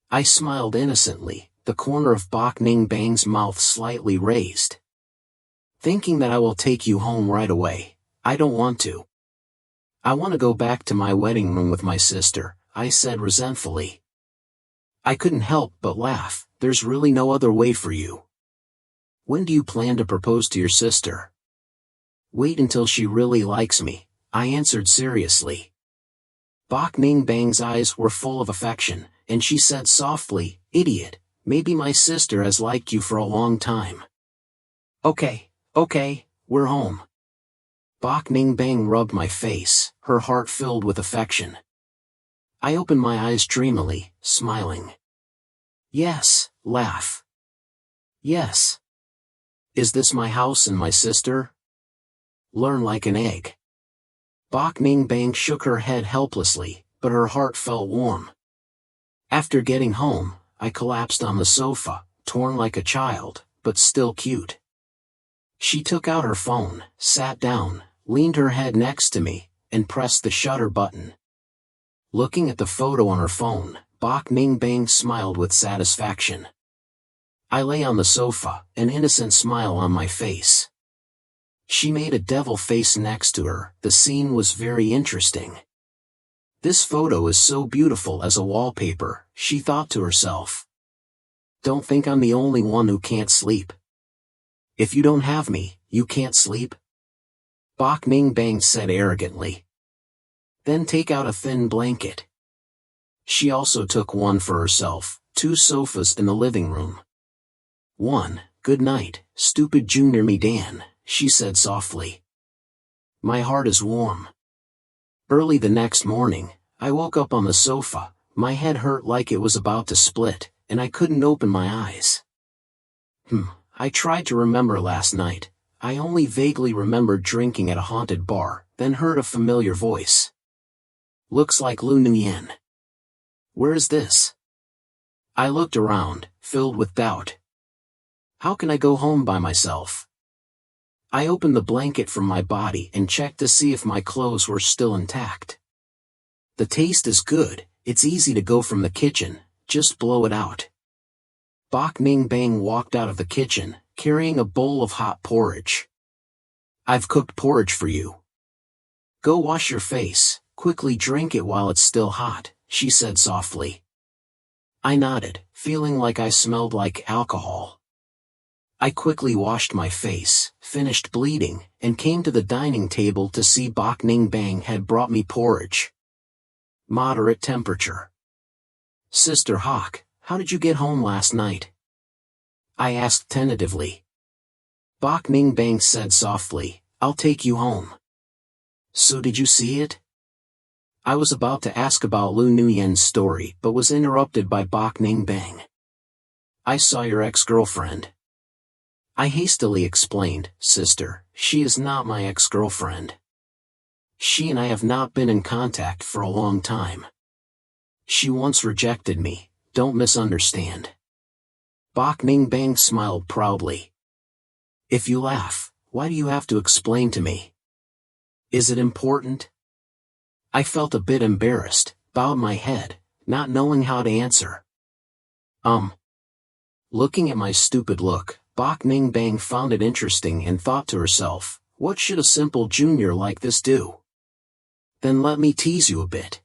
I smiled innocently, the corner of Bok Ning Bang's mouth slightly raised. Thinking that I will take you home right away, I don't want to. I want to go back to my wedding room with my sister, I said resentfully. I couldn't help but laugh, there's really no other way for you. When do you plan to propose to your sister? Wait until she really likes me, I answered seriously. Bok Ning Bang's eyes were full of affection, and she said softly, idiot, maybe my sister has liked you for a long time. Okay, we're home. Bok Ning Bang rubbed my face, her heart filled with affection. I opened my eyes dreamily, smiling. Yes, laugh. Yes. Is this my house and my sister? Learn like an egg. Bok Ning Bang shook her head helplessly, but her heart felt warm. After getting home, I collapsed on the sofa, torn like a child, but still cute. She took out her phone, sat down, leaned her head next to me, and pressed the shutter button. Looking at the photo on her phone, Bok Ning Bang smiled with satisfaction. I lay on the sofa, an innocent smile on my face. She made a devil face next to her, the scene was very interesting. This photo is so beautiful as a wallpaper, she thought to herself. Don't think I'm the only one who can't sleep. If you don't have me, you can't sleep? Bok Ning Bang said arrogantly. Then take out a thin blanket. She also took one for herself, 2 sofas in the living room. 1, good night, stupid junior me Dan, she said softly. My heart is warm. Early the next morning, I woke up on the sofa, my head hurt like it was about to split, and I couldn't open my eyes. I tried to remember last night, I only vaguely remembered drinking at a haunted bar, then heard a familiar voice. Looks like Lu Nguyen. Where is this? I looked around, filled with doubt. How can I go home by myself? I opened the blanket from my body and checked to see if my clothes were still intact. The taste is good, it's easy to go from the kitchen, just blow it out. Bok Ning Bang walked out of the kitchen, carrying a bowl of hot porridge. I've cooked porridge for you. Go wash your face, quickly drink it while it's still hot, she said softly. I nodded, feeling like I smelled like alcohol. I quickly washed my face, finished bleeding, and came to the dining table to see Bok Ning Bang had brought me porridge. Moderate temperature. Sister Hawk, how did you get home last night? I asked tentatively. Bok Ning Bang said softly, I'll take you home. So did you see it? I was about to ask about Lu Nguyen's story but was interrupted by Bok Ning Bang. I saw your ex-girlfriend. I hastily explained, Sister, she is not my ex-girlfriend. She and I have not been in contact for a long time. She once rejected me, don't misunderstand. Bok Ning Bang smiled proudly. If you laugh, why do you have to explain to me? Is it important? I felt a bit embarrassed, bowed my head, not knowing how to answer. Looking at my stupid look, Bok Ning Bang found it interesting and thought to herself, what should a simple junior like this do? Then let me tease you a bit.